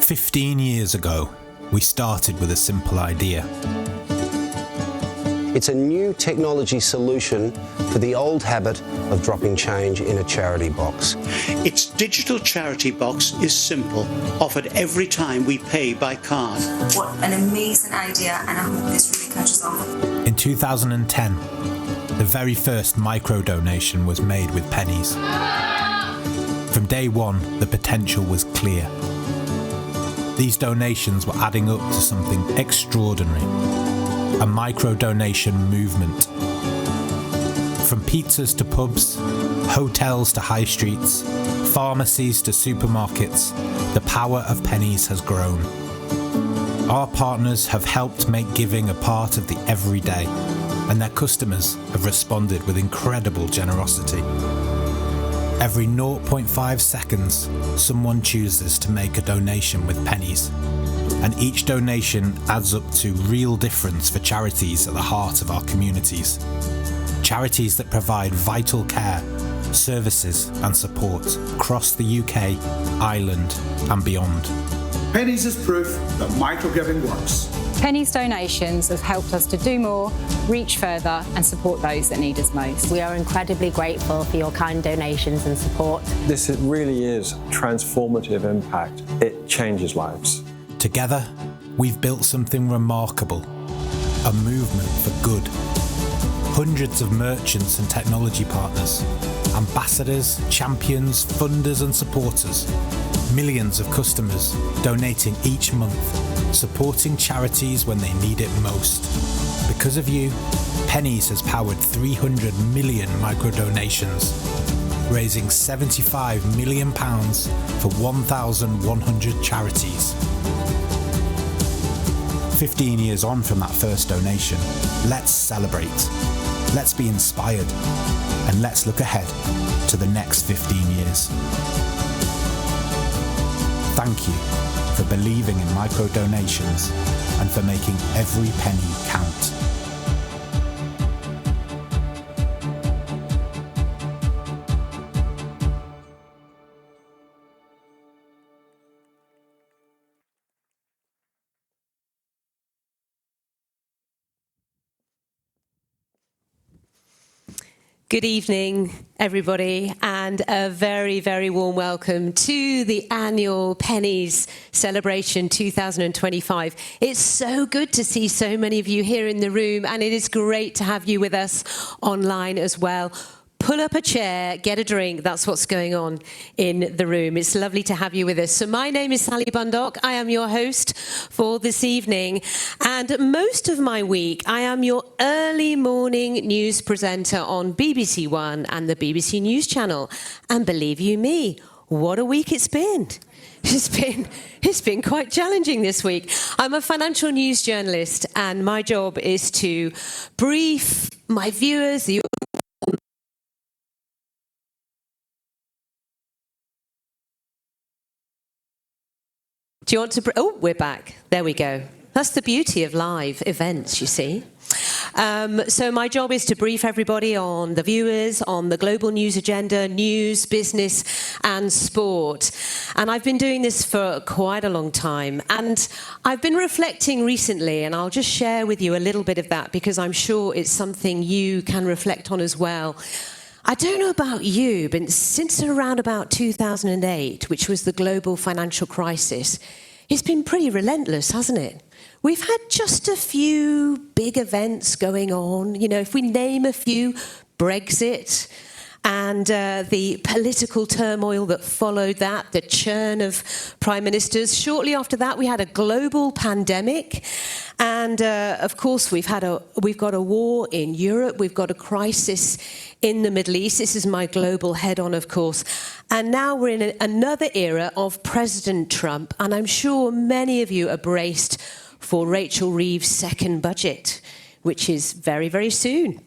15 years ago, we started with a simple idea. It's a new technology solution for the old habit of dropping change in a charity box. Its digital charity box is simple, offered every time we pay by card. What an amazing idea, and I hope this really catches on. In 2010, the very first micro-donation was made with pennies. From day one, the potential was clear. These donations were adding up to something extraordinary. A micro-donation movement. From pizzas to pubs, hotels to high streets, pharmacies to supermarkets, the power of pennies has grown. Our partners have helped make giving a part of the everyday, and their customers have responded with incredible generosity. Every 0.5 seconds, someone chooses to make a donation with pennies. And each donation adds up to real difference for charities at the heart of our communities. Charities that provide vital care, services and support across the UK, Ireland and beyond. Pennies is proof that microgiving works. Pennies donations have helped us to do more, reach further and support those that need us most. We are incredibly grateful for your kind donations and support. This really is transformative impact. It changes lives. Together, we've built something remarkable, a movement for good. Hundreds of merchants and technology partners, ambassadors, champions, funders and supporters, millions of customers donating each month, supporting charities when they need it most. Because of you, Pennies has powered 300 million micro-donations, raising £75 million for 1,100 charities. 15 years on from that first donation, let's celebrate, let's be inspired, and let's look ahead to the next 15 years. Thank you for believing in micro-donations and for making every penny count. Good evening, everybody, and a very, very warm welcome to the annual Pennies Celebration 2025. It's so good to see so many of you here in the room, and it is great to have you with us online as well. Pull up a chair, get a drink. That's what's going on in the room. It's lovely to have you with us. So my name is Sally Bundock. I am your host for this evening. And most of my week, I am your early morning news presenter on BBC One and the BBC News Channel. And believe you me, what a week it's been. It's been quite challenging this week. I'm a financial news journalist, and my job is to brief my viewers, Do you want to... Oh, we're back. There we go. That's the beauty of live events, you see. So my job is to brief everybody on the viewers, on the global news agenda, news, business and sport. And I've been doing this for quite a long time. And I've been reflecting recently, and I'll just share with you a little bit of that because I'm sure it's something you can reflect on as well. I don't know about you, but since around about 2008, which was the global financial crisis, it's been pretty relentless, hasn't it? We've had just a few big events going on. You know, if we name a few, Brexit and the political turmoil that followed that, the churn of prime ministers. Shortly after that, we had a global pandemic. And of course, we've got a war in Europe. We've got a crisis in the Middle East. This is my global head-on, of course. And now we're in another era of President Trump. And I'm sure many of you are braced for Rachel Reeves' second budget, which is very, very soon.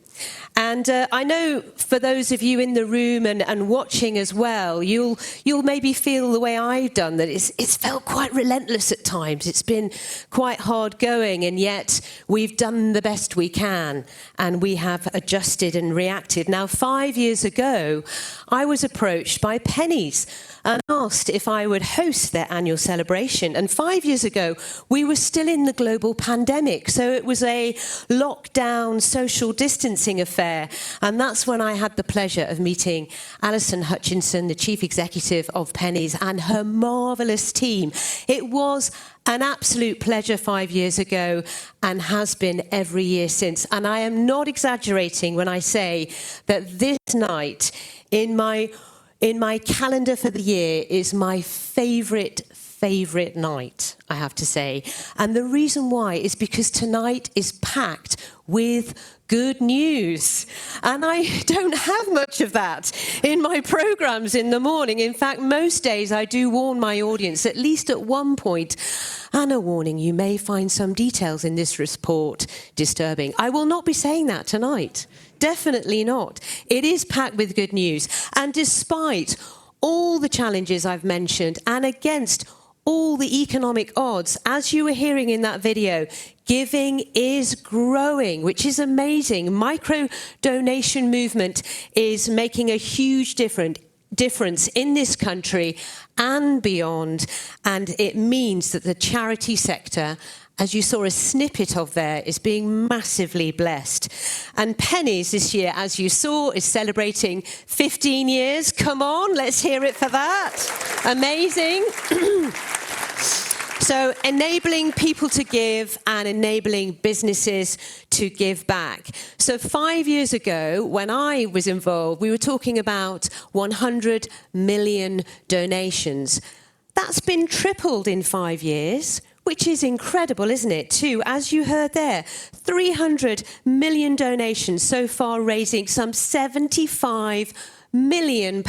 And I know for those of you in the room and watching as well, you'll maybe feel the way I've done, that it's felt quite relentless at times. It's been quite hard going, and yet we've done the best we can, and we have adjusted and reacted. Now, 5 years ago, I was approached by Pennies and asked if I would host their annual celebration. And 5 years ago, we were still in the global pandemic. So it was a lockdown social distancing affair. And that's when I had the pleasure of meeting Alison Hutchinson, the chief executive of Pennies, and her marvellous team. It was an absolute pleasure 5 years ago and has been every year since. And I am not exaggerating when I say that this night in my calendar for the year is my favourite night, I have to say. And the reason why is because tonight is packed with good news. And I don't have much of that in my programmes in the morning. In fact, most days I do warn my audience, at least at one point, and a warning, you may find some details in this report disturbing. I will not be saying that tonight. Definitely not. It is packed with good news. And despite all the challenges I've mentioned and against all the economic odds, as you were hearing in that video, giving is growing, which is amazing. Micro-donation movement is making a huge difference in this country and beyond, and it means that the charity sector, as you saw a snippet of there, is being massively blessed. And Pennies this year, as you saw, is celebrating 15 years. Come on, let's hear it for that. Amazing. So enabling people to give and enabling businesses to give back. So 5 years ago, when I was involved, we were talking about 100 million donations. That's been tripled in 5 years, which is incredible, isn't it, too? As you heard there, 300 million donations so far, raising some £75 million,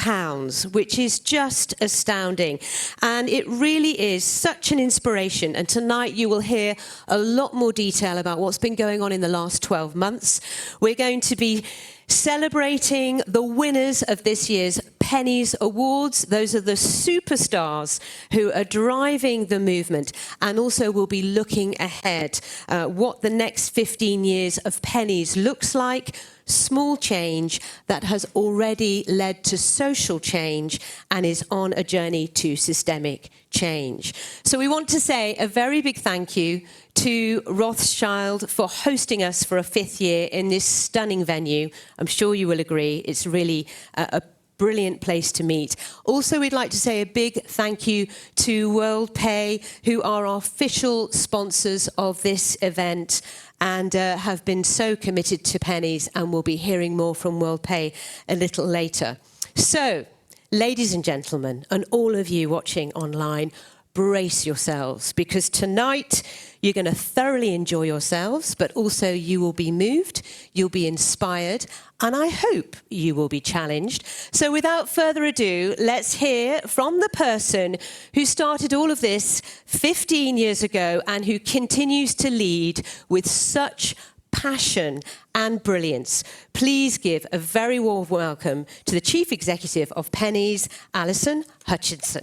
which is just astounding. And it really is such an inspiration. And tonight you will hear a lot more detail about what's been going on in the last 12 months. We're going to be celebrating the winners of this year's Pennies Awards. Those are the superstars who are driving the movement, and also we'll be looking ahead what the next 15 years of Pennies looks like. Small change that has already led to social change and is on a journey to systemic change. So we want to say a very big thank you to Rothschild for hosting us for a 5th year in this stunning venue. I'm sure you will agree, it's really a brilliant place to meet. Also, we'd like to say a big thank you to Worldpay, who are our official sponsors of this event and have been so committed to Pennies, and we'll be hearing more from Worldpay a little later. So, ladies and gentlemen, and all of you watching online, brace yourselves, because tonight you're going to thoroughly enjoy yourselves, but also you will be moved, you'll be inspired, and I hope you will be challenged. So without further ado, let's hear from the person who started all of this 15 years ago and who continues to lead with such passion and brilliance. Please give a very warm welcome to the Chief Executive of Pennies, Alison Hutchinson.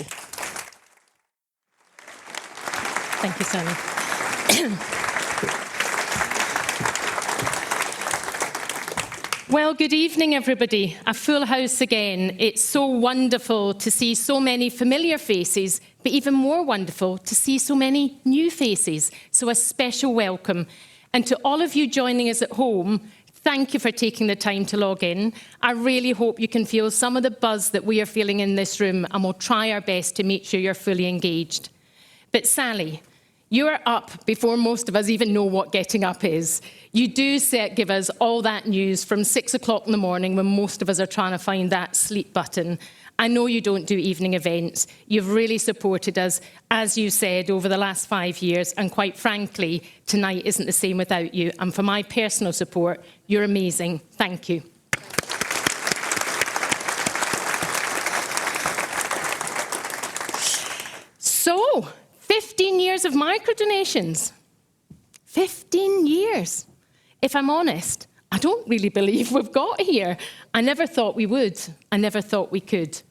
Thank you, Sally. Well, good evening, everybody. A full house again. It's so wonderful to see so many familiar faces, but even more wonderful to see so many new faces. So a special welcome. And to all of you joining us at home, thank you for taking the time to log in. I really hope you can feel some of the buzz that we are feeling in this room, and we'll try our best to make sure you're fully engaged. But Sally, you're up before most of us even know what getting up is. You do give us all that news from 6 o'clock in the morning when most of us are trying to find that sleep button. I know you don't do evening events. You've really supported us, as you said, over the last 5 years. And quite frankly, tonight isn't the same without you. And for my personal support, you're amazing. Thank you. So, 15 years of microdonations. 15 years. If I'm honest, I don't really believe we've got here. I never thought we would. I never thought we could.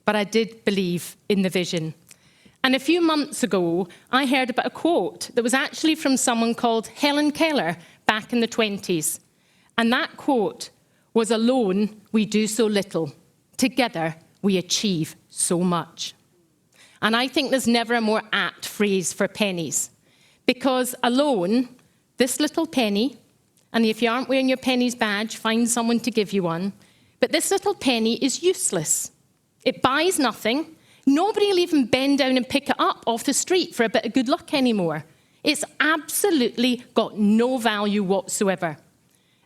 But I did believe in the vision. And a few months ago, I heard about a quote that was actually from someone called Helen Keller back in the 20s. And that quote was, "Alone, we do so little. Together, we achieve so much." And I think there's never a more apt phrase for pennies. Because alone, this little penny, and if you aren't wearing your Pennies badge, find someone to give you one, but this little penny is useless. It buys nothing. Nobody will even bend down and pick it up off the street for a bit of good luck anymore. It's absolutely got no value whatsoever.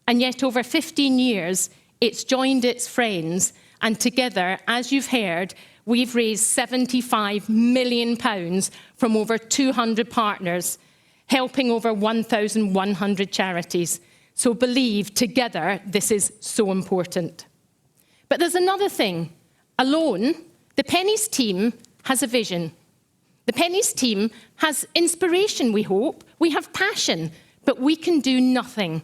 And yet over 15 years, it's joined its friends, and together, as you've heard, we've raised £75 million from over 200 partners, helping over 1,100 charities. So believe, together, this is so important. But there's another thing. Alone, the Pennies team has a vision. The Pennies team has inspiration, we hope. We have passion, but we can do nothing.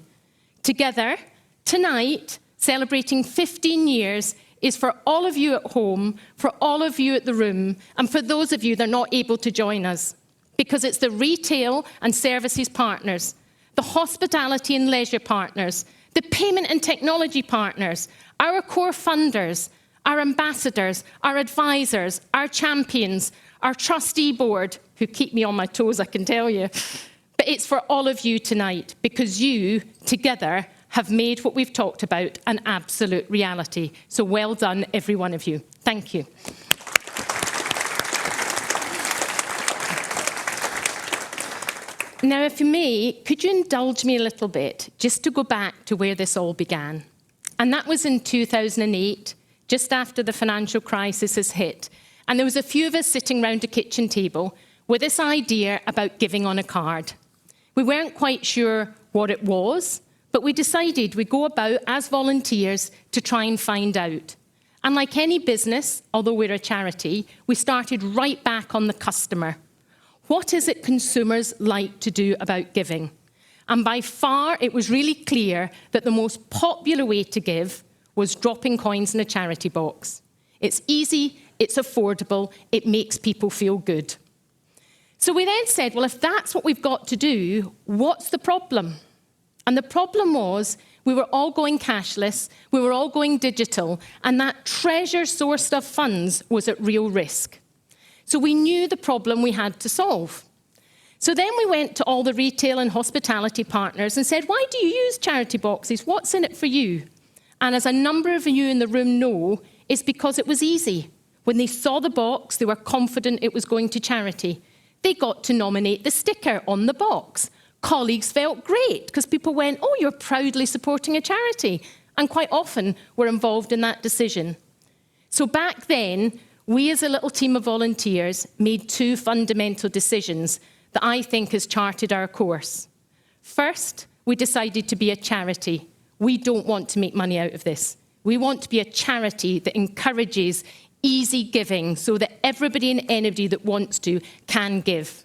Together, tonight, celebrating 15 years, is for all of you at home, for all of you at the room, and for those of you that are not able to join us. Because it's the retail and services partners, the hospitality and leisure partners, the payment and technology partners, our core funders, our ambassadors, our advisors, our champions, our trustee board, who keep me on my toes, I can tell you. But it's for all of you tonight, because you, together, have made what we've talked about an absolute reality. So well done, every one of you. Thank you. Now, if you may, could you indulge me a little bit, just to go back to where this all began? And that was in 2008, just after the financial crisis has hit. And there was a few of us sitting round a kitchen table with this idea about giving on a card. We weren't quite sure what it was, but we decided we'd go about as volunteers to try and find out. And like any business, although we're a charity, we started right back on the customer. What is it consumers like to do about giving? And by far, it was really clear that the most popular way to give was dropping coins in a charity box. It's easy, it's affordable, it makes people feel good. So we then said, well, if that's what we've got to do, what's the problem? And the problem was we were all going cashless, we were all going digital, and that treasure source of funds was at real risk. So we knew the problem we had to solve. So then we went to all the retail and hospitality partners and said, why do you use charity boxes? What's in it for you? And as a number of you in the room know, it's because it was easy. When they saw the box, they were confident it was going to charity. They got to nominate the sticker on the box. Colleagues felt great because people went, oh, you're proudly supporting a charity. And quite often were involved in that decision. So back then, we as a little team of volunteers made two fundamental decisions that I think has charted our course. First, we decided to be a charity. We don't want to make money out of this. We want to be a charity that encourages easy giving so that everybody and anybody that wants to can give.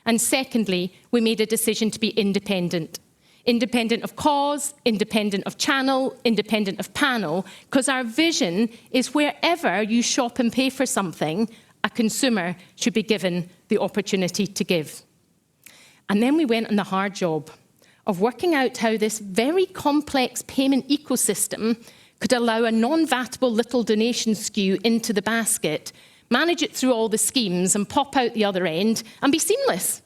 And secondly, we made a decision to be independent. Independent of cause, independent of channel, independent of panel, because our vision is wherever you shop and pay for something, a consumer should be given the opportunity to give. And then we went on the hard job of working out how this very complex payment ecosystem could allow a non-vatable little donation SKU into the basket, manage it through all the schemes and pop out the other end and be seamless.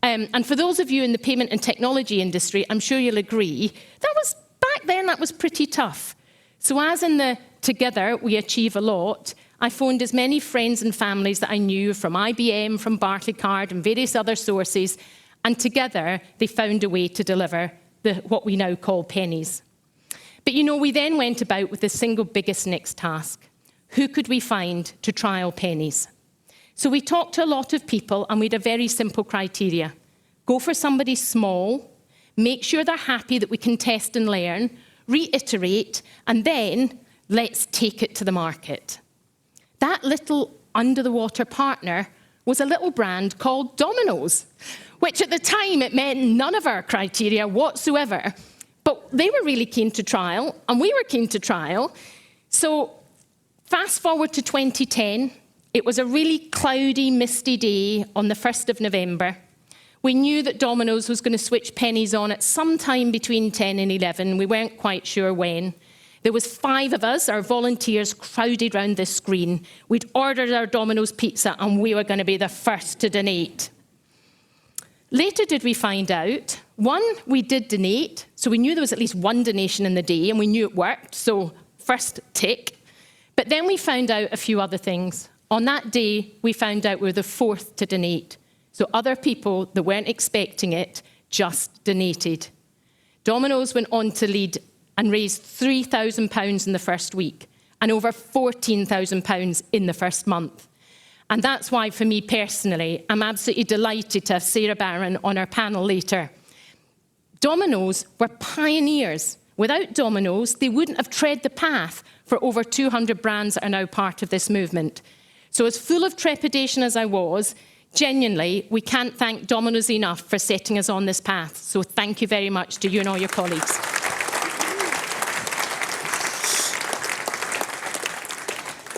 And for those of you in the payment and technology industry, I'm sure you'll agree, that was pretty tough. So as in the together we achieve a lot, I phoned as many friends and families that I knew from IBM, from Barclaycard and various other sources, and together they found a way to deliver what we now call pennies. But you know, we then went about with the single biggest next task. Who could we find to trial pennies? So we talked to a lot of people and we had a very simple criteria. Go for somebody small, make sure they're happy that we can test and learn, reiterate, and then let's take it to the market. That little under-the-water partner was a little brand called Domino's, which at the time it meant none of our criteria whatsoever. But they were really keen to trial, and we were keen to trial. So fast forward to 2010, it was a really cloudy, misty day on the 1st of November. We knew that Domino's was going to switch pennies on at some time between 10 and 11. We weren't quite sure when. There was 5 of us, our volunteers, crowded round this screen. We'd ordered our Domino's pizza and we were going to be the first to donate. Later did we find out, 1, we did donate, so we knew there was at least 1 donation in the day and we knew it worked, so first tick. But then we found out a few other things. On that day, we found out we were the 4th to donate. So other people that weren't expecting it just donated. Domino's went on to lead and raised £3,000 in the first week and over £14,000 in the first month. And that's why, for me personally, I'm absolutely delighted to have Sarah Barron on our panel later. Domino's were pioneers. Without Domino's, they wouldn't have tread the path for over 200 brands that are now part of this movement. So as full of trepidation as I was, genuinely, we can't thank Domino's enough for setting us on this path. So thank you very much to you and all your colleagues.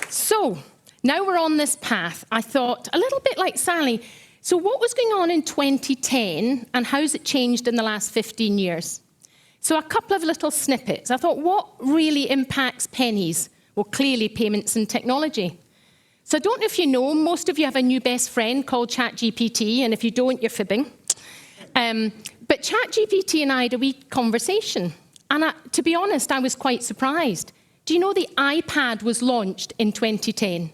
So now we're on this path. I thought, a little bit like Sally, so what was going on in 2010 and how's it changed in the last 15 years? So a couple of little snippets. I thought, what really impacts Pennies? Well, clearly payments and technology. So I don't know if you know, most of you have a new best friend called ChatGPT, and if you don't, you're fibbing. But ChatGPT and I had a wee conversation. And to be honest, I was quite surprised. Do you know the iPad was launched in 2010?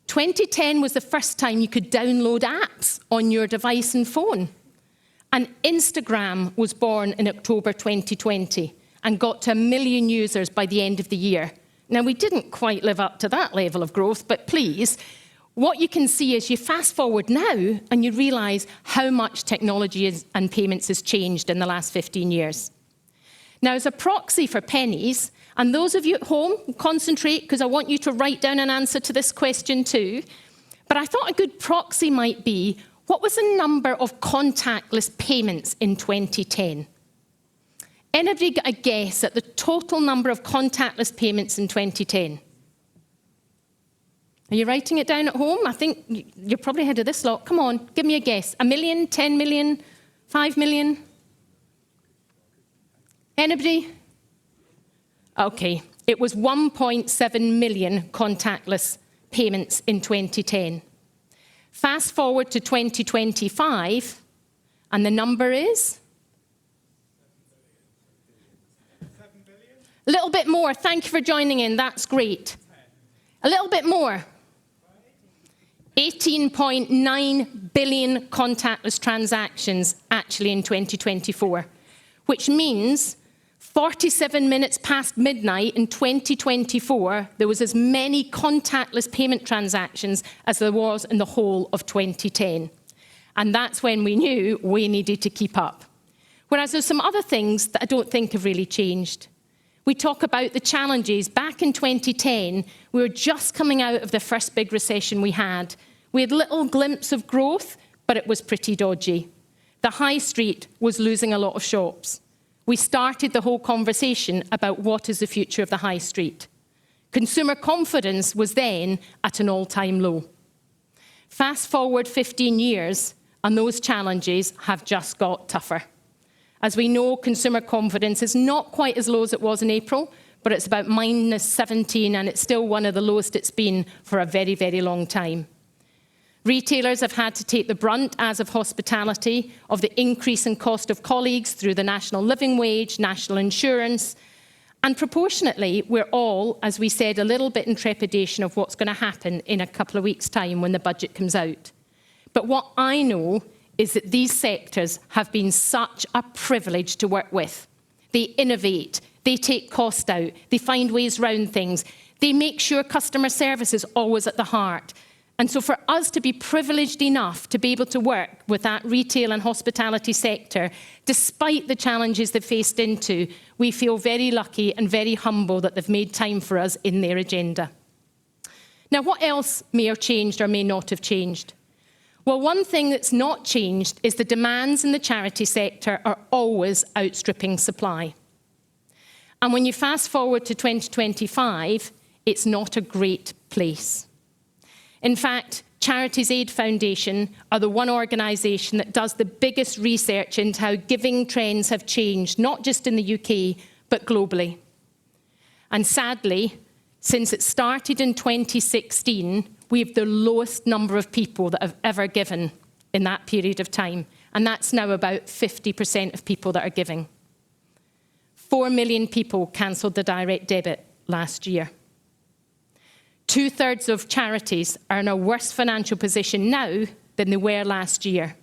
2010 was the first time you could download apps on your device and phone. And Instagram was born in October 2020 and got to 1 million users by the end of the year. Now, we didn't quite live up to that level of growth, but please, what you can see is you fast forward now and you realise how much technology and payments has changed in the last 15 years. Now, as a proxy for Pennies, and those of you at home, concentrate, because I want you to write down an answer to this question too, but I thought a good proxy might be, what was the number of contactless payments in 2010? Anybody got a guess at the total number of contactless payments in 2010? Are you writing it down at home? I think you're probably ahead of this lot. Come on, give me a guess. 1 million, 10 million, 5 million? Anybody? Okay, it was 1.7 million contactless payments in 2010. Fast forward to 2025, and the number is? A little bit more. Thank you for joining in. That's great. A little bit more. 18.9 billion contactless transactions actually in 2024, which means 47 minutes past midnight in 2024, there was as many contactless payment transactions as there was in the whole of 2010. And that's when we knew we needed to keep up. Whereas there's some other things that I don't think have really changed. We talk about the challenges. Back in 2010, we were just coming out of the first big recession we had. We had little glimpse of growth, but it was pretty dodgy. The high street was losing a lot of shops. We started the whole conversation about what is the future of the high street. Consumer confidence was then at an all-time low. Fast forward 15 years, and those challenges have just got tougher. As we know, consumer confidence is not quite as low as it was in April, but it's about -17, and it's still one of the lowest it's been for a very, very long time. Retailers have had to take the brunt, as of hospitality, of the increase in cost of colleagues through the national living wage, national insurance, and proportionately, we're all, as we said, a little bit in trepidation of what's going to happen in a couple of weeks' time when the budget comes out. But what I know is that these sectors have been such a privilege to work with. They innovate, they take cost out, they find ways around things, they make sure customer service is always at the heart. And so for us to be privileged enough to be able to work with that retail and hospitality sector, despite the challenges they've faced into, we feel very lucky and very humble that they've made time for us in their agenda. Now, what else may have changed or may not have changed? Well, one thing that's not changed is the demands in the charity sector are always outstripping supply. And when you fast forward to 2025, it's not a great place. In fact, Charities Aid Foundation are the one organisation that does the biggest research into how giving trends have changed, not just in the UK, but globally. And sadly, since it started in 2016, we have the lowest number of people that have ever given in that period of time. And that's now about 50% of people that are giving. 4 million people cancelled the direct debit last year. 2/3 of charities are in a worse financial position now than they were last year.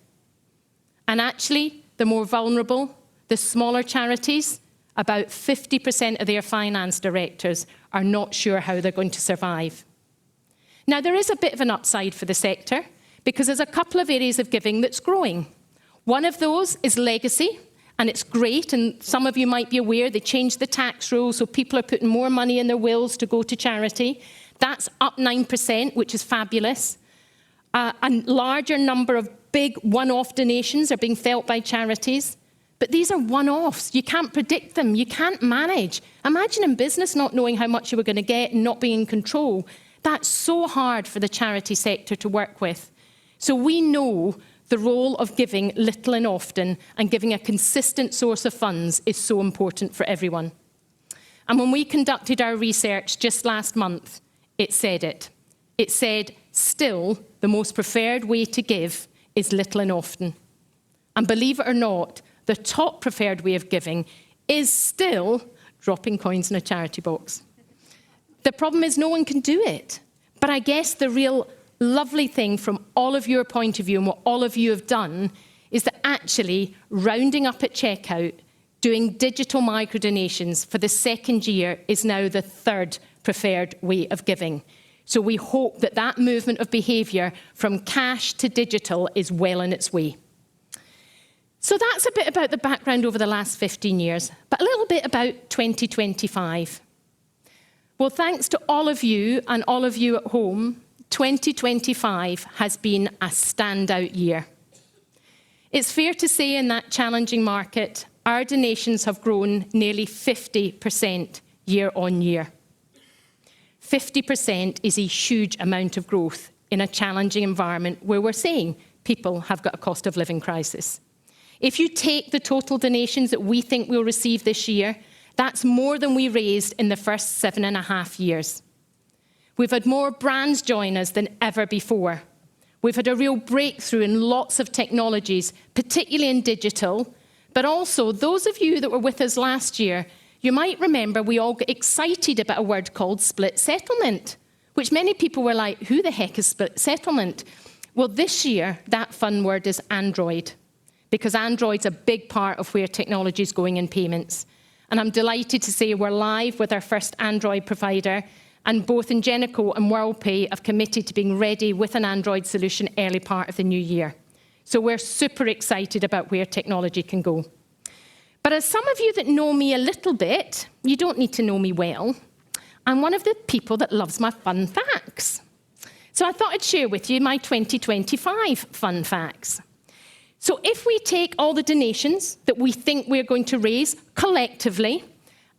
And actually, the more vulnerable, the smaller charities, about 50% of their finance directors are not sure how they're going to survive. Now, there is a bit of an upside for the sector because there's a couple of areas of giving that's growing. One of those is legacy, and it's great, and some of you might be aware they changed the tax rules, so people are putting more money in their wills to go to charity. That's up 9%, which is fabulous. A larger number of big one-off donations are being felt by charities. But these are one-offs. You can't predict them. You can't manage. Imagine in business not knowing how much you were going to get and not being in control. That's so hard for the charity sector to work with. So we know the role of giving little and often and giving a consistent source of funds is so important for everyone. And when we conducted our research just last month, it said it. It said, still, the most preferred way to give is little and often. And believe it or not, the top preferred way of giving is still dropping coins in a charity box. The problem is no one can do it. But I guess the real lovely thing from all of your point of view and what all of you have done is that actually rounding up at checkout, doing digital microdonations for the second year is now the third preferred way of giving. So we hope that that movement of behaviour from cash to digital is well on its way. So that's a bit about the background over the last 15 years, but a little bit about 2025. Well, thanks to all of you and all of you at home, 2025 has been a standout year. It's fair to say in that challenging market, our donations have grown nearly 50% year on year. 50% is a huge amount of growth in a challenging environment where we're saying people have got a cost of living crisis. If you take the total donations that we think we'll receive this year, that's more than we raised in the first 7.5 years. We've had more brands join us than ever before. We've had a real breakthrough in lots of technologies, particularly in digital, but also those of you that were with us last year, you might remember we all got excited about a word called split settlement, which many people were like, who the heck is split settlement? Well, this year, that fun word is Android, because Android's a big part of where technology is going in payments. And I'm delighted to say we're live with our first Android provider, and both Ingenico and Worldpay have committed to being ready with an Android solution early part of the new year. So we're super excited about where technology can go. But as some of you that know me a little bit, you don't need to know me well, I'm one of the people that loves my fun facts. So I thought I'd share with you my 2025 fun facts. So if we take all the donations that we think we're going to raise collectively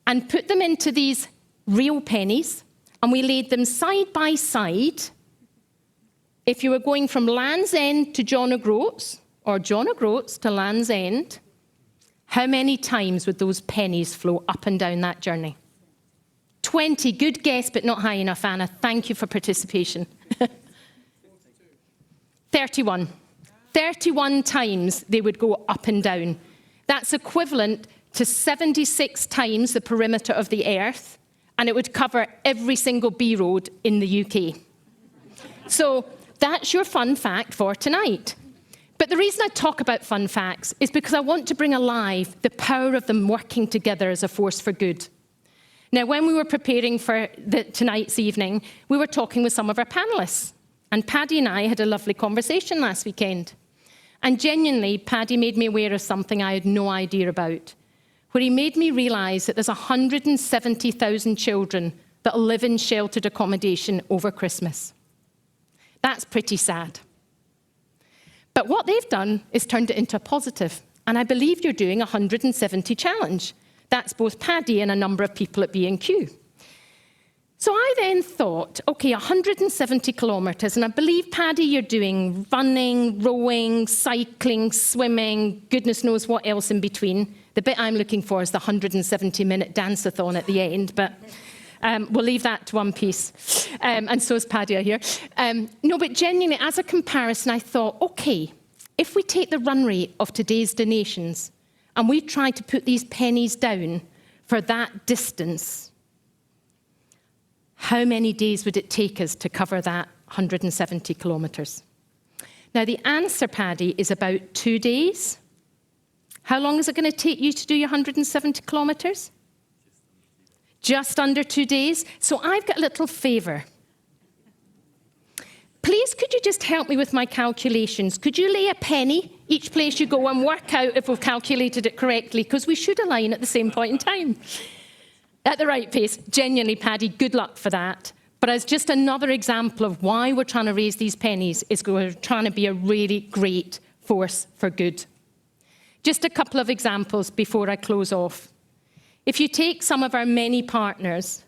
and put them into these real pennies, and we laid them side by side, if you were going from Land's End to John O'Groats, or John O'Groats to Land's End, how many times would those pennies flow up and down that journey? 20. Good guess, but not high enough, Anna. Thank you for participation. 31. 31 times they would go up and down. That's equivalent to 76 times the perimeter of the Earth, and it would cover every single B road in the UK. So that's your fun fact for tonight. But the reason I talk about fun facts is because I want to bring alive the power of them working together as a force for good. Now, when we were preparing for tonight's evening, we were talking with some of our panellists, and Paddy and I had a lovely conversation last weekend. And genuinely, Paddy made me aware of something I had no idea about, where he made me realise that there's 170,000 children that live in sheltered accommodation over Christmas. That's pretty sad. But what they've done is turned it into a positive, and I believe you're doing a 170 challenge. That's both Paddy and a number of people at B&Q. So I then thought, OK, 170 kilometres, and I believe, Paddy, you're doing running, rowing, cycling, swimming, goodness knows what else in between. The bit I'm looking for is the 170-minute dance-a-thon at the end. But We'll leave that to one piece. And so is Paddy, I hear. No, but genuinely, as a comparison, I thought, OK, if we take the run rate of today's donations and we try to put these pennies down for that distance, how many days would it take us to cover that 170 kilometres? Now, the answer, Paddy, is about 2 days. How long is it going to take you to do your 170 kilometres? Just under 2 days. So I've got a little favour. Please, could you just help me with my calculations? Could you lay a penny each place you go and work out if we've calculated it correctly? Because we should align at the same point in time. At the right pace. Genuinely, Paddy, good luck for that. But as just another example of why we're trying to raise these pennies is we're trying to be a really great force for good. Just a couple of examples before I close off. If you take some of our many partners,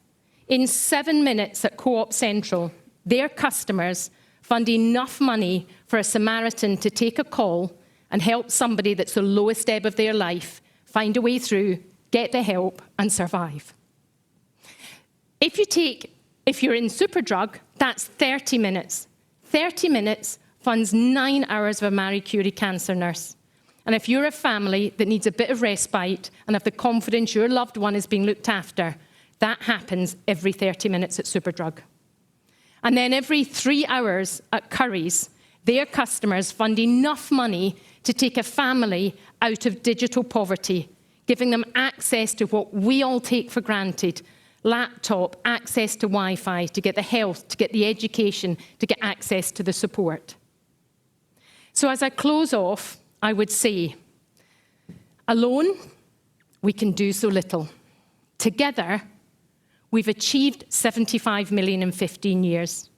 in 7 minutes at Co-op Central, their customers fund enough money for a Samaritan to take a call and help somebody that's the lowest ebb of their life find a way through, get the help, and survive. If you're in Superdrug, that's 30 minutes. 30 minutes funds 9 hours of a Marie Curie cancer nurse. And if you're a family that needs a bit of respite and have the confidence your loved one is being looked after, that happens every 30 minutes at Superdrug. And then every 3 hours at Curry's, their customers fund enough money to take a family out of digital poverty, giving them access to what we all take for granted, laptop, access to Wi-Fi, to get the health, to get the education, to get access to the support. So as I close off, I would say, alone, we can do so little. Together, we've achieved 75 million in 15 years.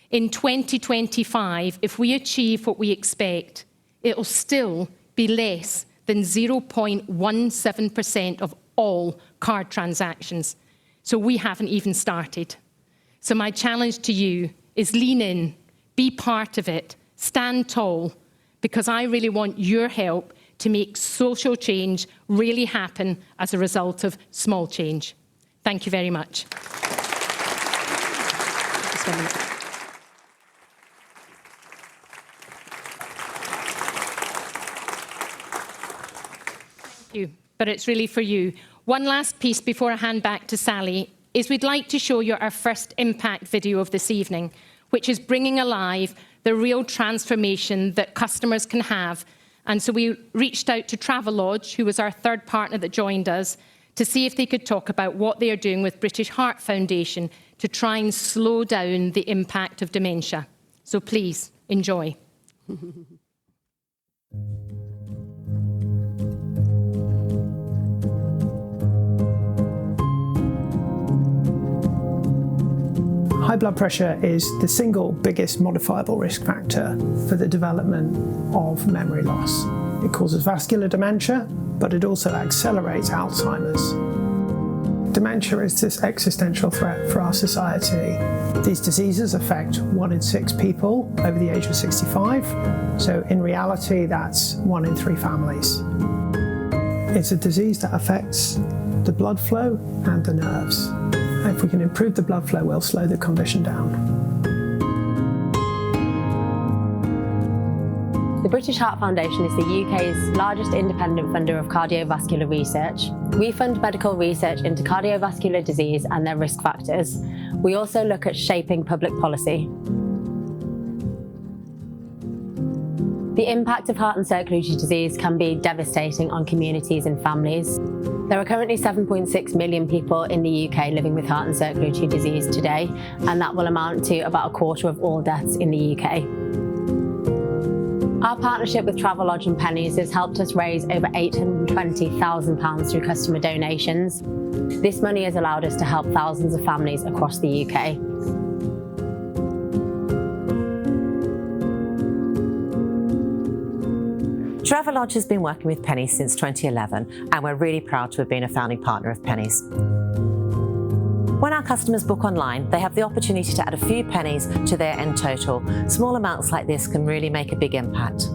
In 2025, if we achieve what we expect, it'll still be less than 0.17% of all card transactions. So we haven't even started. So my challenge to you is lean in, be part of it, stand tall, because I really want your help to make social change really happen as a result of small change. Thank you very much. Thank you, but it's really for you. One last piece before I hand back to Sally is we'd like to show you our first impact video of this evening, which is bringing alive the real transformation that customers can have. And so we reached out to Travelodge, who was our third partner that joined us, to see if they could talk about what they are doing with British Heart Foundation to try and slow down the impact of dementia. So please, enjoy. High blood pressure is the single biggest modifiable risk factor for the development of memory loss. It causes vascular dementia, but it also accelerates Alzheimer's. Dementia is this existential threat for our society. These diseases affect 1 in 6 people over the age of 65, so in reality that's 1 in 3 families. It's a disease that affects the blood flow and the nerves. If we can improve the blood flow, we'll slow the condition down. The British Heart Foundation is the UK's largest independent funder of cardiovascular research. We fund medical research into cardiovascular disease and their risk factors. We also look at shaping public policy. The impact of heart and circulatory disease can be devastating on communities and families. There are currently 7.6 million people in the UK living with heart and circulatory disease today, and that will amount to about a quarter of all deaths in the UK. Our partnership with Travelodge and Pennies has helped us raise over £820,000 through customer donations. This money has allowed us to help thousands of families across the UK. Travelodge has been working with Pennies since 2011, and we're really proud to have been a founding partner of Pennies. When our customers book online, they have the opportunity to add a few pennies to their end total. Small amounts like this can really make a big impact.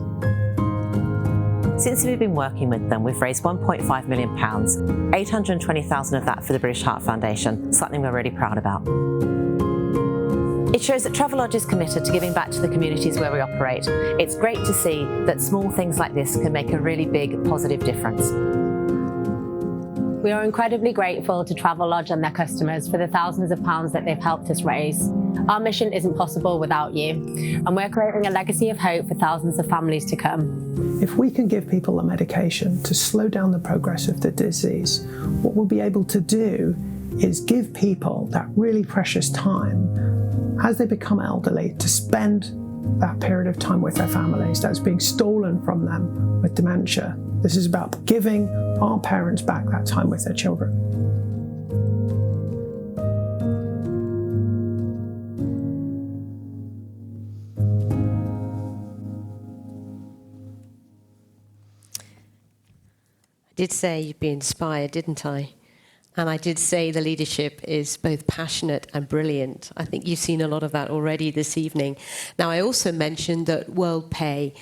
Since we've been working with them, we've raised £1.5 million, 820,000 of that for the British Heart Foundation, something we're really proud about. It shows that Travelodge is committed to giving back to the communities where we operate. It's great to see that small things like this can make a really big, positive difference. We are incredibly grateful to Travelodge and their customers for the thousands of pounds that they've helped us raise. Our mission isn't possible without you, and we're creating a legacy of hope for thousands of families to come. If we can give people a medication to slow down the progress of the disease, what we'll be able to do is give people that really precious time as they become elderly to spend that period of time with their families that's being stolen from them with dementia. This is about giving our parents back that time with their children. I did say you'd be inspired, didn't I? And I did say the leadership is both passionate and brilliant. I think you've seen a lot of that already this evening. Now, I also mentioned that Worldpay,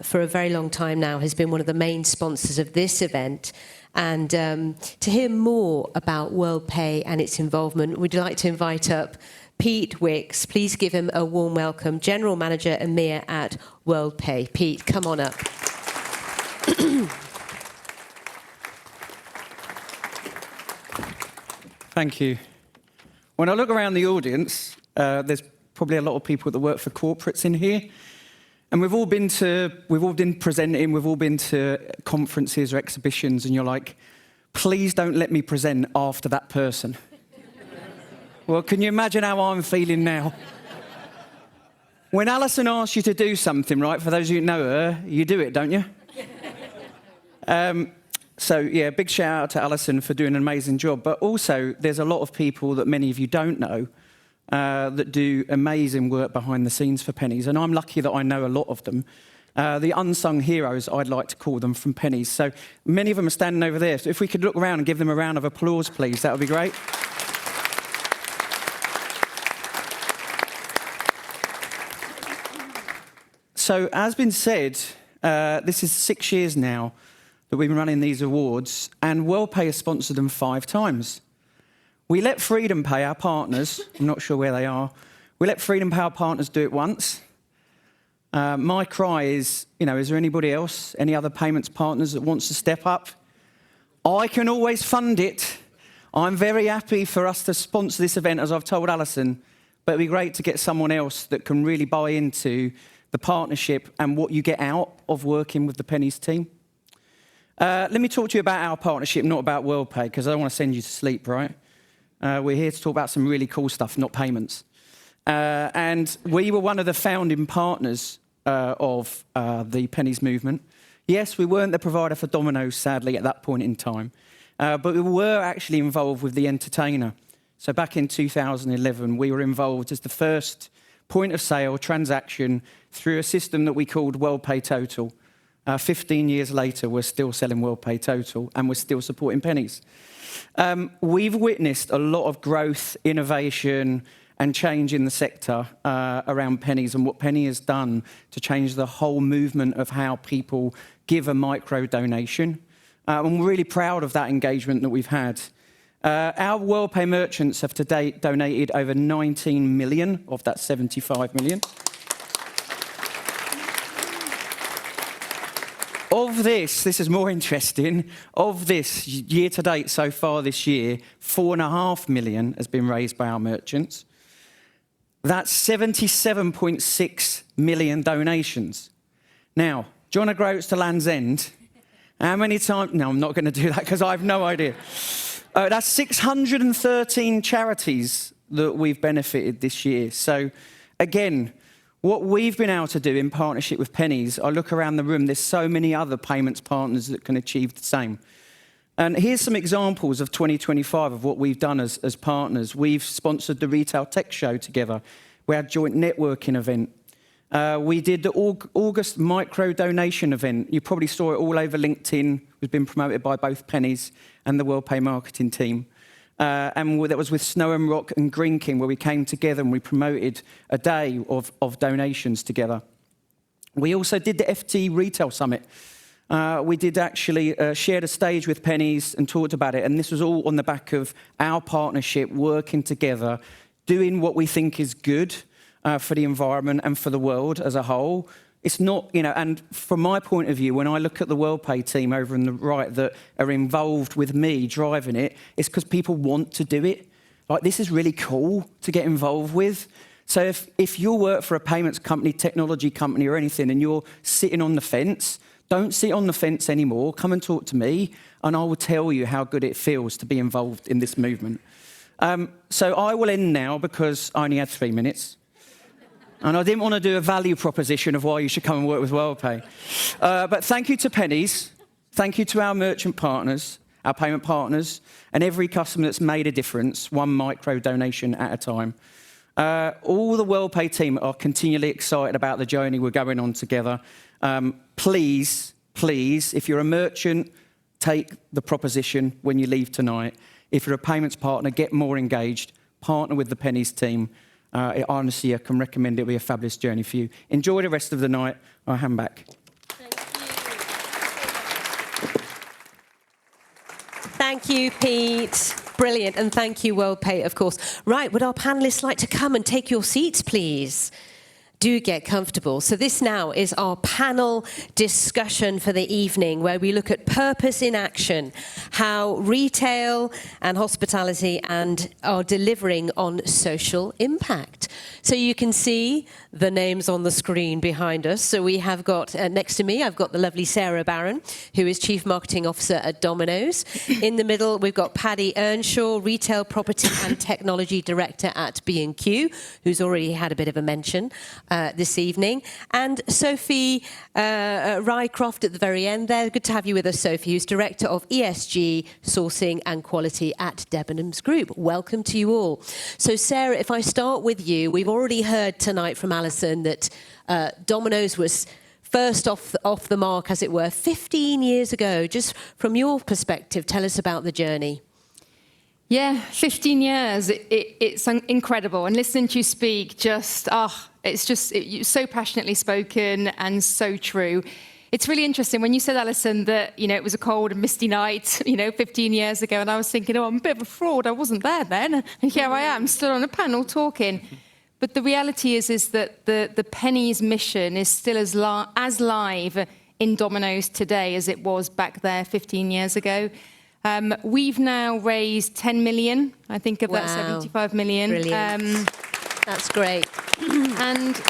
for a very long time now, has been one of the main sponsors of this event. And to hear more about Worldpay and its involvement, we'd like to invite up Pete Wickes. Please give him a warm welcome, General Manager EMEA at Worldpay. Pete, come on up. Thank you. When I look around the audience, there's probably a lot of people that work for corporates in here, and we've all been presenting, we've all been to conferences or exhibitions, and you're like, please don't let me present after that person. Well, can you imagine how I'm feeling now? When Alison asks you to do something, right, for those of you who know her, you do it, don't you? So, yeah, big shout out to Alison for doing an amazing job. But also, there's a lot of people that many of you don't know that do amazing work behind the scenes for Pennies. And I'm lucky that I know a lot of them. The unsung heroes, I'd like to call them, from Pennies. So many of them are standing over there. So if we could look around and give them a round of applause, please, that would be great. So, as been said, this is 6 years now that we've been running these awards, and Worldpay has sponsored them 5 times. We let Freedom Pay, our partners, I'm not sure where they are, we let Freedom Pay, our partners, do it once. My cry is, is there anybody else, any other payments partners that wants to step up? I can always fund it. I'm very happy for us to sponsor this event, as I've told Alison, but it'd be great to get someone else that can really buy into the partnership and what you get out of working with the Pennies team. Let me talk to you about our partnership, not about Worldpay, because I don't want to send you to sleep, right? We're here to talk about some really cool stuff, not payments. And we were one of the founding partners of the Pennies movement. Yes, we weren't the provider for Domino, sadly, at that point in time, but we were actually involved with the entertainer. So back in 2011, we were involved as the first point-of-sale transaction through a system that we called Worldpay Total. 15 years later, we're still selling Worldpay Total, and we're still supporting Pennies. We've witnessed a lot of growth, innovation, and change in the sector around Pennies, and what Penny has done to change the whole movement of how people give a micro donation. And we're really proud of that engagement that we've had. Our Worldpay merchants have to date donated over 19 million of that 75 million. Of this is more interesting, of this, year to date so far this year, 4.5 million has been raised by our merchants. That's 77.6 million donations. Now, do you want to grow to Land's End? How many times? No, I'm not going to do that because I have no idea. That's 613 charities that we've benefited this year. So, again, what we've been able to do in partnership with Pennies, I look around the room, there's so many other payments partners that can achieve the same. And here's some examples of 2025 of what we've done as partners. We've sponsored the Retail Tech Show together. We had a joint networking event. We did the August micro donation event. You probably saw it all over LinkedIn. It was been promoted by both Pennies and the Worldpay marketing team. And that was with Snow and Rock and Green King, where we came together and we promoted a day of donations together. We also did the FT Retail Summit. we did actually share the stage with Pennies and talked about it. And this was all on the back of our partnership, working together, doing what we think is good for the environment and for the world as a whole. It's not, and from my point of view, when I look at the Worldpay team over on the right that are involved with me driving it, it's because people want to do it. Like, this is really cool to get involved with. So if you work for a payments company, technology company or anything, and you're sitting on the fence, don't sit on the fence anymore. Come and talk to me, and I will tell you how good it feels to be involved in this movement. So I will end now because I only had 3 minutes. And I didn't want to do a value proposition of why you should come and work with Worldpay. But thank you to Pennies. Thank you to our merchant partners, our payment partners, and every customer that's made a difference, one micro donation at a time. All the Worldpay team are continually excited about the journey we're going on together. Please, if you're a merchant, take the proposition when you leave tonight. If you're a payments partner, get more engaged. Partner with the Pennies team. Honestly, I can recommend it. It'll be a fabulous journey for you. Enjoy the rest of the night. I'll hand back. Thank you, Pete. Brilliant. And thank you, Worldpay, of course. Right, would our panellists like to come and take your seats, please? Do get comfortable. So this now is our panel discussion for the evening, where we look at purpose in action, how retail and hospitality are delivering on social impact. So you can see the names on the screen behind us. So we have got, next to me, I've got the lovely Sarah Barron, who is Chief Marketing Officer at Domino's. In the middle, we've got Paddy Earnshaw, Retail Property and Technology Director at B&Q, who's already had a bit of a mention this evening. And Sophie Rycroft at the very end there. Good to have you with us, Sophie, who's Director of ESG, Sourcing and Quality at Debenhams Group. Welcome to you all. So Sarah, if I start with you, we've already heard tonight from Alison that Domino's was first off the mark, as it were, 15 years ago. Just from your perspective, tell us about the journey. Yeah, 15 years. It's incredible. And listening to you speak, it's so passionately spoken and so true. It's really interesting when you said, Alison, that, it was a cold and misty night, 15 years ago. And I was thinking, I'm a bit of a fraud. I wasn't there then. And here I am, still on a panel talking. But the reality is that the Pennies mission is still as live in Domino's today as it was back there 15 years ago. We've now raised 10 million, I think of that 75 million. Brilliant. That's great. And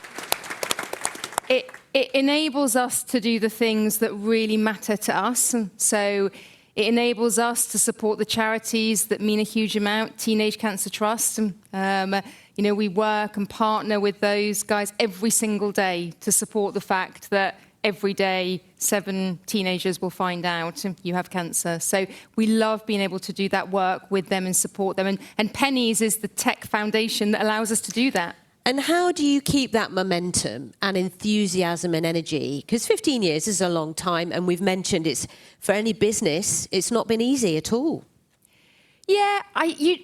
it enables us to do the things that really matter to us. So it enables us to support the charities that mean a huge amount, Teenage Cancer Trust. We work and partner with those guys every single day to support the fact that every day 7 teenagers will find out you have cancer. So we love being able to do that work with them and support them. And Pennies is the tech foundation that allows us to do that. And how do you keep that momentum and enthusiasm and energy? Because 15 years is a long time, and we've mentioned it's, for any business, it's not been easy at all. Yeah,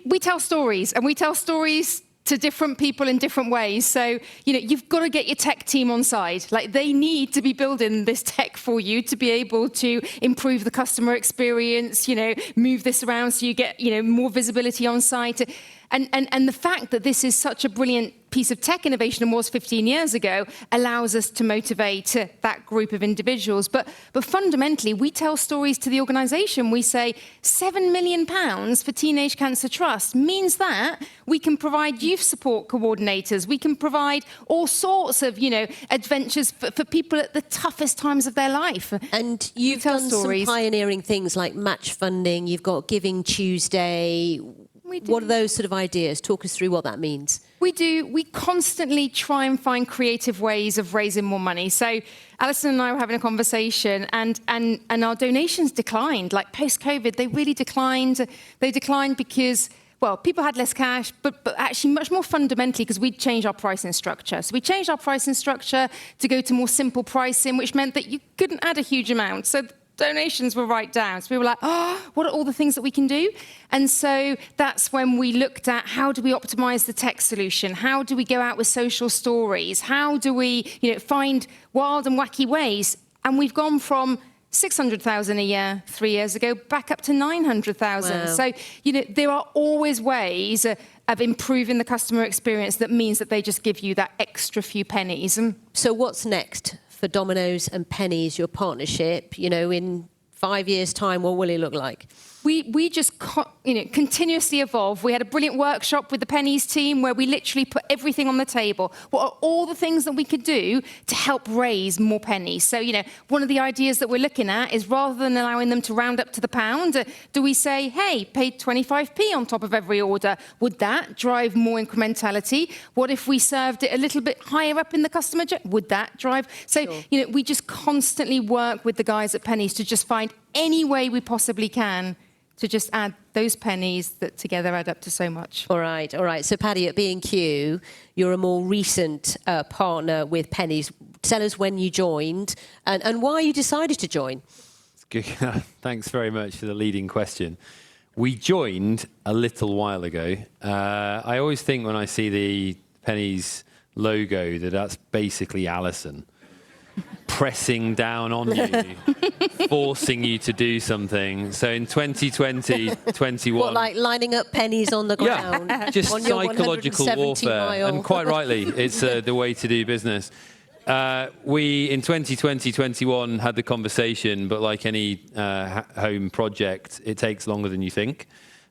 we tell stories, and we tell stories to different people in different ways. So, you've got to get your tech team on side. Like, they need to be building this tech for you to be able to improve the customer experience, move this around so you get, more visibility on site. And the fact that this is such a brilliant piece of tech innovation and was 15 years ago allows us to motivate that group of individuals. But fundamentally, we tell stories to the organisation. We say £7 million for Teenage Cancer Trust means that we can provide youth support coordinators. We can provide all sorts of, adventures for people at the toughest times of their life. And you've done some pioneering things like match funding. You've got Giving Tuesday. What are those sort of ideas? Talk us through what that means. We do. We constantly try and find creative ways of raising more money. So Alison and I were having a conversation, and our donations declined. Like, post-COVID, they really declined. They declined because, people had less cash, but actually much more fundamentally because we'd changed our pricing structure. So we changed our pricing structure to go to more simple pricing, which meant that you couldn't add a huge amount. So donations were right down. So we were like, what are all the things that we can do? And so that's when we looked at how do we optimize the tech solution? How do we go out with social stories? How do we, find wild and wacky ways? And we've gone from 600,000 a year 3 years ago, back up to 900,000. Wow. So, there are always ways of improving the customer experience that means that they just give you that extra few pennies. So what's next for Domino's and Pennies, your partnership? In 5 years' time, what will it look like? We just continuously evolve. We had a brilliant workshop with the Pennies team where we literally put everything on the table. What are all the things that we could do to help raise more pennies? So, one of the ideas that we're looking at is rather than allowing them to round up to the pound, do we say, hey, pay 25p on top of every order? Would that drive more incrementality? What if we served it a little bit higher up in the customer journey? Would that drive? So, Sure. We just constantly work with the guys at Pennies to just find any way we possibly can to just add those pennies that together add up to so much. All right. So Paddy, at B&Q, you're a more recent partner with Pennies. Tell us when you joined and why you decided to join. Good. Thanks very much for the leading question. We joined a little while ago. I always think when I see the Pennies logo that's basically Alison pressing down on you, forcing you to do something. So in 2020, 21... What, like lining up pennies on the ground? Yeah, just on your psychological warfare. mile. And quite rightly, it's the way to do business. We, in 2020, 21, had the conversation, but like any home project, it takes longer than you think.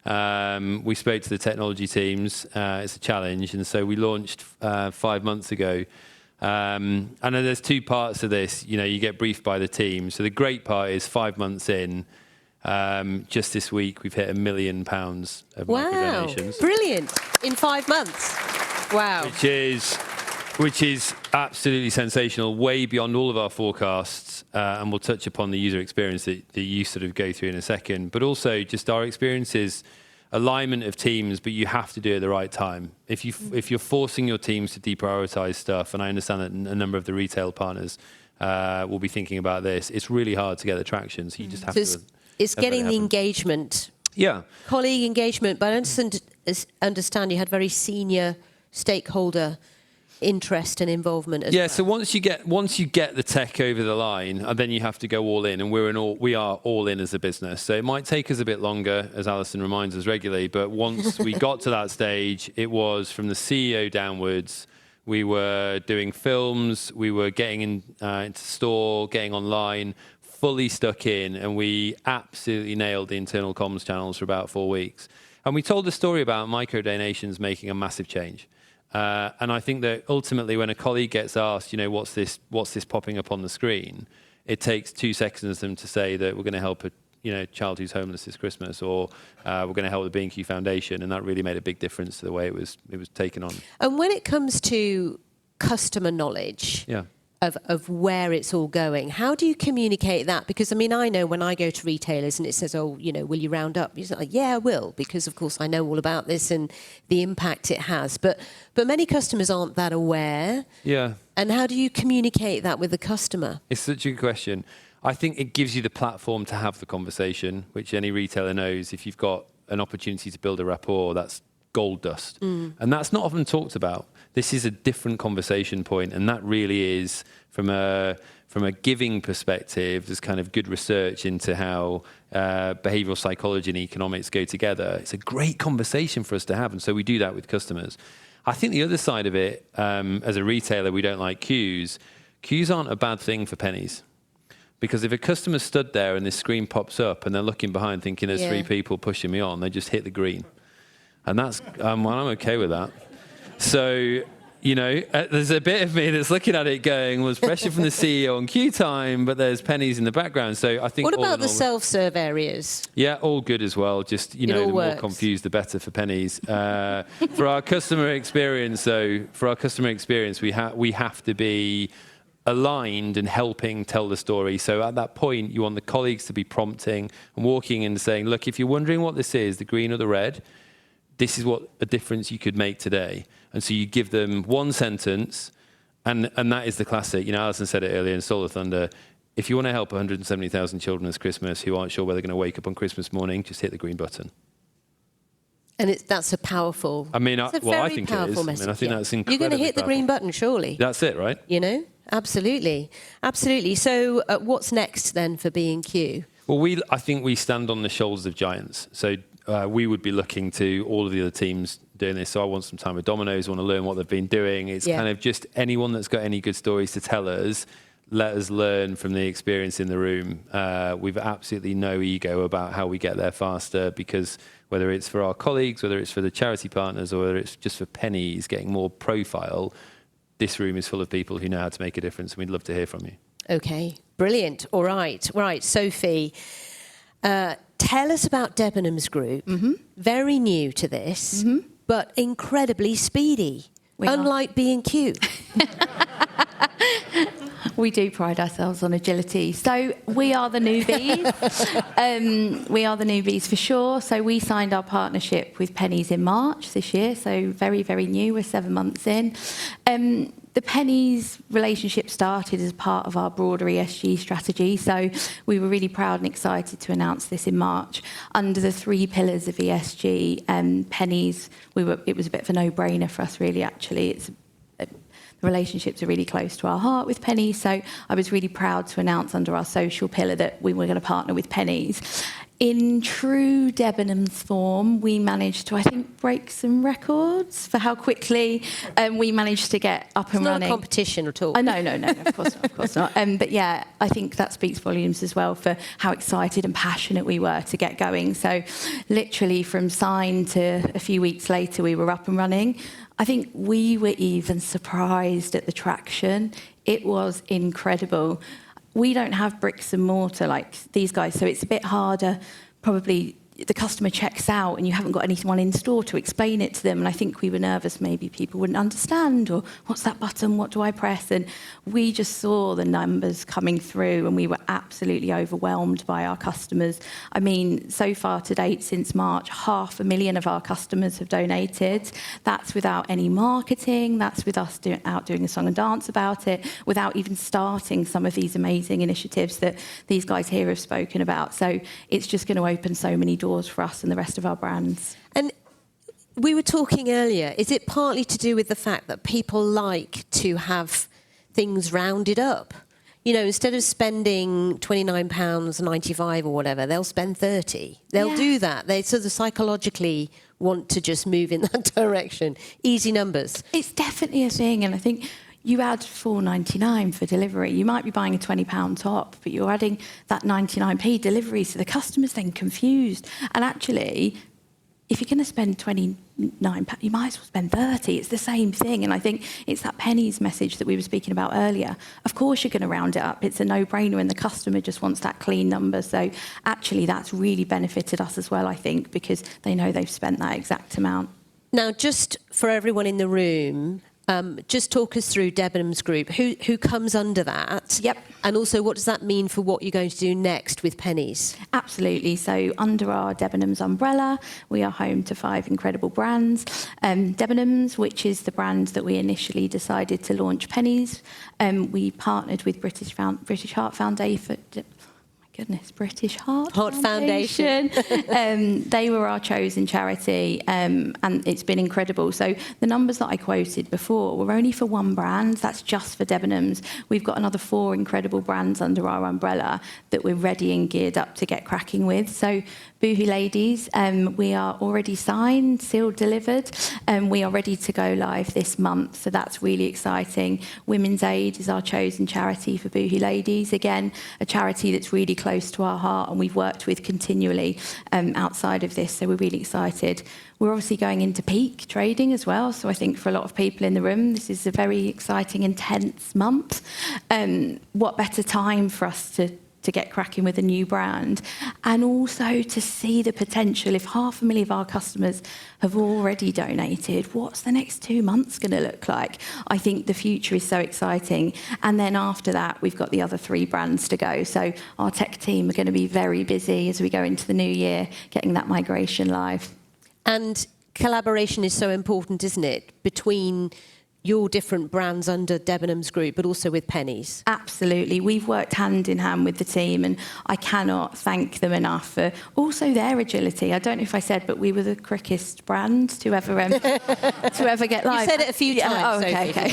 We spoke to the technology teams. It's a challenge. And so we launched 5 months ago. And then there's two parts to this. You get briefed by the team. So the great part is 5 months in, just this week, we've hit £1 million of micro donations. Brilliant. In 5 months. Wow. Which is absolutely sensational, way beyond all of our forecasts. And we'll touch upon the user experience that you sort of go through in a second. But also just our experiences, alignment of teams, but you have to do it at the right time. If you're forcing your teams to deprioritize stuff, and I understand that a number of the retail partners will be thinking about this, it's really hard to get the traction. So you just have to. It's getting the engagement. Yeah. Colleague engagement, but I understand you had very senior stakeholder interest and involvement as well. So once you get the tech over the line, and then you have to go all in, and we are all in as a business. So it might take us a bit longer, as Alison reminds us regularly, but once we got to that stage, it was from the CEO downwards. We were doing films, we were getting into store, getting online, fully stuck in, and we absolutely nailed the internal comms channels for about 4 weeks. And we told the story about micro donations making a massive change. And I think that ultimately, when a colleague gets asked, what's this popping up on the screen, it takes 2 seconds for them to say that we're going to help a child who's homeless this Christmas, or we're going to help the B&Q Foundation, and that really made a big difference to the way it was taken on. And when it comes to customer knowledge, of where it's all going, how do you communicate that? Because I know when I go to retailers and it says, will you round up? You're like, yeah, I will, because of course I know all about this and the impact it has. But many customers aren't that aware. Yeah. And how do you communicate that with the customer? It's such a good question. I think it gives you the platform to have the conversation, which any retailer knows. If you've got an opportunity to build a rapport, that's gold dust. And that's not often talked about. This is a different conversation point, and that really is, from a giving perspective, there's kind of good research into how behavioural psychology and economics go together. It's a great conversation for us to have, and so we do that with customers. I think the other side of it, as a retailer, we don't like queues. Queues aren't a bad thing for Pennies. Because if a customer stood there and this screen pops up and they're looking behind thinking there's 3 people pushing me on, they just hit the green. And that's, I'm okay with that. So, there's a bit of me that's looking at it going, was pressure from the CEO on queue time, but there's Pennies in the background. So I think. What about the self-serve areas? Yeah, all good as well. Just, the more confused, the better for Pennies. For our customer experience, though, we have to be aligned and helping tell the story. So at that point, you want the colleagues to be prompting and walking in and saying, look, if you're wondering what this is, the green or the red, this is what a difference you could make today. And so you give them one sentence, and that is the classic. Alison said it earlier in Solar Thunder. If you want to help 170,000 children this Christmas who aren't sure whether they're going to wake up on Christmas morning, just hit the green button. And that's a powerful. I mean, it's a well, I very think powerful it is. message. I mean, I think that's incredibly You're going to hit the green button, surely. That's it, right? You know, absolutely, absolutely. So, what's next then for B&Q? Well, I think we stand on the shoulders of giants. So we would be looking to all of the other teams doing this. So I want some time with Domino's, want to learn what they've been doing. It's kind of just anyone that's got any good stories to tell us. Let us learn from the experience in the room. We've absolutely no ego about how we get there faster, because whether it's for our colleagues, whether it's for the charity partners, or whether it's just for Pennies getting more profile, this room is full of people who know how to make a difference, and we'd love to hear from you. Okay, brilliant. All right, Sophie, tell us about Debenhams Group. Very new to this, but incredibly speedy, unlike B&Q. We do pride ourselves on agility. So we are the newbies. We are the newbies for sure. So we signed our partnership with Pennies in March this year. So very, very new. We're 7 months in. The Pennies relationship started as part of our broader ESG strategy. So we were really proud and excited to announce this in March. Under the 3 pillars of ESG, Pennies, it was a bit of a no-brainer for us, really, actually. The relationships are really close to our heart with Pennies, so I was really proud to announce under our social pillar that we were going to partner with Pennies. In true Debenhams form, we managed to, I think, break some records for how quickly we managed to get up and running. It's not a competition at all. No, of course not. But yeah, I think that speaks volumes as well for how excited and passionate we were to get going. So literally from sign to a few weeks later, we were up and running. I think we were even surprised at the traction. It was incredible. We don't have bricks and mortar like these guys, so it's a bit harder. Probably the customer checks out and you haven't got anyone in store to explain it to them. And I think we were nervous maybe people wouldn't understand, or what's that button, what do I press? And we just saw the numbers coming through and we were absolutely overwhelmed by our customers. I mean, so far to date since March, 500,000 of our customers have donated. That's without any marketing. That's with us out doing a song and dance about it, without even starting some of these amazing initiatives that these guys here have spoken about. So it's just going to open so many doors for us and the rest of our brands. And we were talking earlier, is it partly to do with the fact that people like to have things rounded up? You know, instead of spending £29.95 or whatever, they'll spend 30. They'll do that. They sort of psychologically want to just move in that direction. Easy numbers. It's definitely a thing, and I think you add $4.99 for delivery. You might be buying a £20 top, but you're adding that 99p delivery, so the customer's then confused. And actually, if you're going to spend £29, you might as well spend 30. It's the same thing. And I think it's that Pennies message that we were speaking about earlier. Of course you're going to round it up. It's a no-brainer, and the customer just wants that clean number. So actually that's really benefited us as well, I think, because they know they've spent that exact amount. Now, just for everyone in the room, just talk us through Debenhams Group. Who comes under that? Yep. And also, what does that mean for what you're going to do next with Pennies? Absolutely. So under our Debenhams umbrella, we are home to 5 incredible brands. Debenhams, which is the brand that we initially decided to launch Pennies. We partnered with British Heart Foundation. British Heart Foundation. They were our chosen charity, and it's been incredible. So the numbers that I quoted before were only for one brand. That's just for Debenhams. We've got another 4 incredible brands under our umbrella that we're ready and geared up to get cracking with. So Boohoo Ladies, we are already signed, sealed, delivered, and we are ready to go live this month. So that's really exciting. Women's Aid is our chosen charity for Boohoo Ladies. Again, a charity that's really close to our heart and we've worked with continually outside of this, so we're really excited. We're obviously going into peak trading as well, so I think for a lot of people in the room this is a very exciting, intense month. What better time for us to get cracking with a new brand, and also to see the potential. If 500,000 of our customers have already donated, what's the next 2 months going to look like? I think the future is so exciting. And then after that, we've got the other 3 brands to go. So our tech team are going to be very busy as we go into the new year, getting that migration live. And collaboration is so important, isn't it, between your different brands under Debenhams Group, but also with Pennies? Absolutely. We've worked hand in hand with the team, and I cannot thank them enough for also their agility. I don't know if I said, but we were the quickest brand to ever get live. You said it a few times. Okay.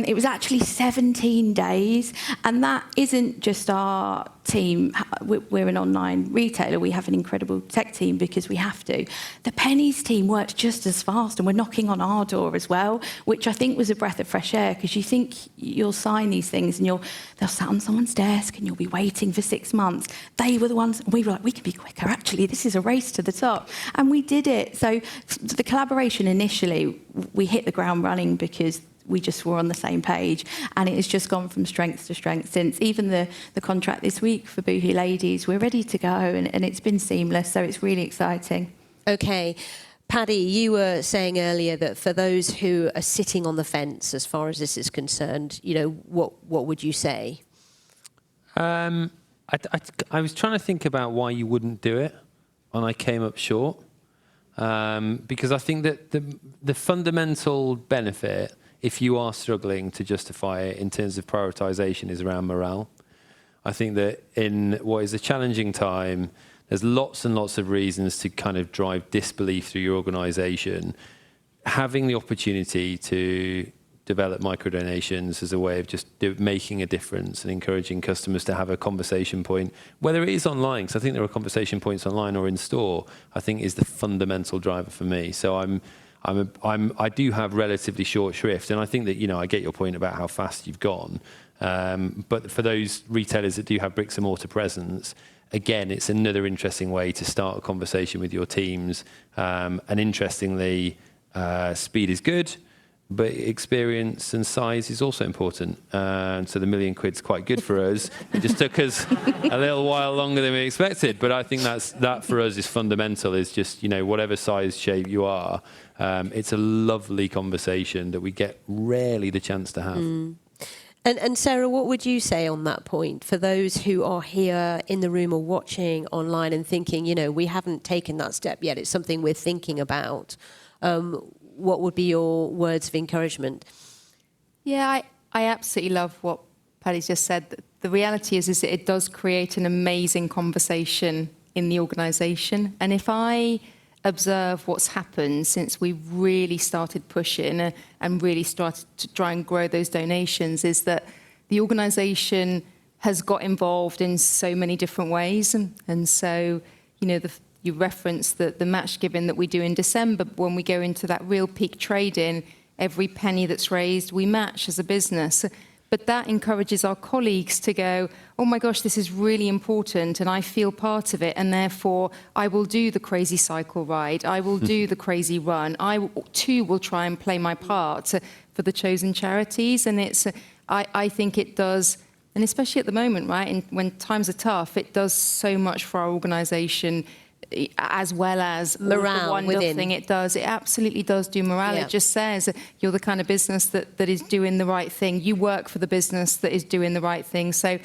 It was actually 17 days, and that isn't just our team. We're an online retailer. We have an incredible tech team because we have to. The Pennies team worked just as fast and were knocking on our door as well, which I think was a breath of fresh air, because you think you'll sign these things and they'll sit on someone's desk and you'll be waiting for 6 months. They were the ones, we were like, we can be quicker. Actually, this is a race to the top. And we did it. So the collaboration initially, we hit the ground running because we just were on the same page, and it has just gone from strength to strength since. Even the contract this week for Boohoo Ladies, we're ready to go, and it's been seamless, so it's really exciting. Okay. Paddy, you were saying earlier that for those who are sitting on the fence as far as this is concerned, what would you say? I was trying to think about why you wouldn't do it, and I came up short. Because I think that the fundamental benefit, if you are struggling to justify it in terms of prioritisation, is around morale. I think that in what is a challenging time, there's lots and lots of reasons to kind of drive disbelief through your organisation. Having the opportunity to develop microdonations as a way of just making a difference and encouraging customers to have a conversation point, whether it is online, because I think there are conversation points online or in store, I think is the fundamental driver for me. So I do have relatively short shrift, and I think that, I get your point about how fast you've gone. But for those retailers that do have bricks and mortar presence, again, it's another interesting way to start a conversation with your teams. And interestingly, speed is good, but experience and size is also important. So the £1 million is quite good for us. It just took us a little while longer than we expected. But I think that for us is fundamental, is just, whatever size, shape you are, it's a lovely conversation that we get rarely the chance to have. And Sarah, what would you say on that point for those who are here in the room or watching online and thinking, we haven't taken that step yet, it's something we're thinking about? What would be your words of encouragement? Yeah, I absolutely love what Paddy's just said. The reality is that it does create an amazing conversation in the organisation. And if I observe what's happened since we really started pushing and really started to try and grow those donations, is that the organisation has got involved in so many different ways. And so, you referenced the match giving that we do in December. When we go into that real peak trading, every penny that's raised, we match as a business. But that encourages our colleagues to go, oh my gosh, this is really important, and I feel part of it, and therefore I will do the crazy cycle ride, I will do the crazy run, I too will try and play my part for the chosen charities. And I think it does, and especially at the moment, right, and when times are tough, it does so much for our organisation, as well as morale the wonderful within. thing it does. It absolutely does do morale. Yeah. It just says you're the kind of business that is doing the right thing. You work for the business that is doing the right thing. So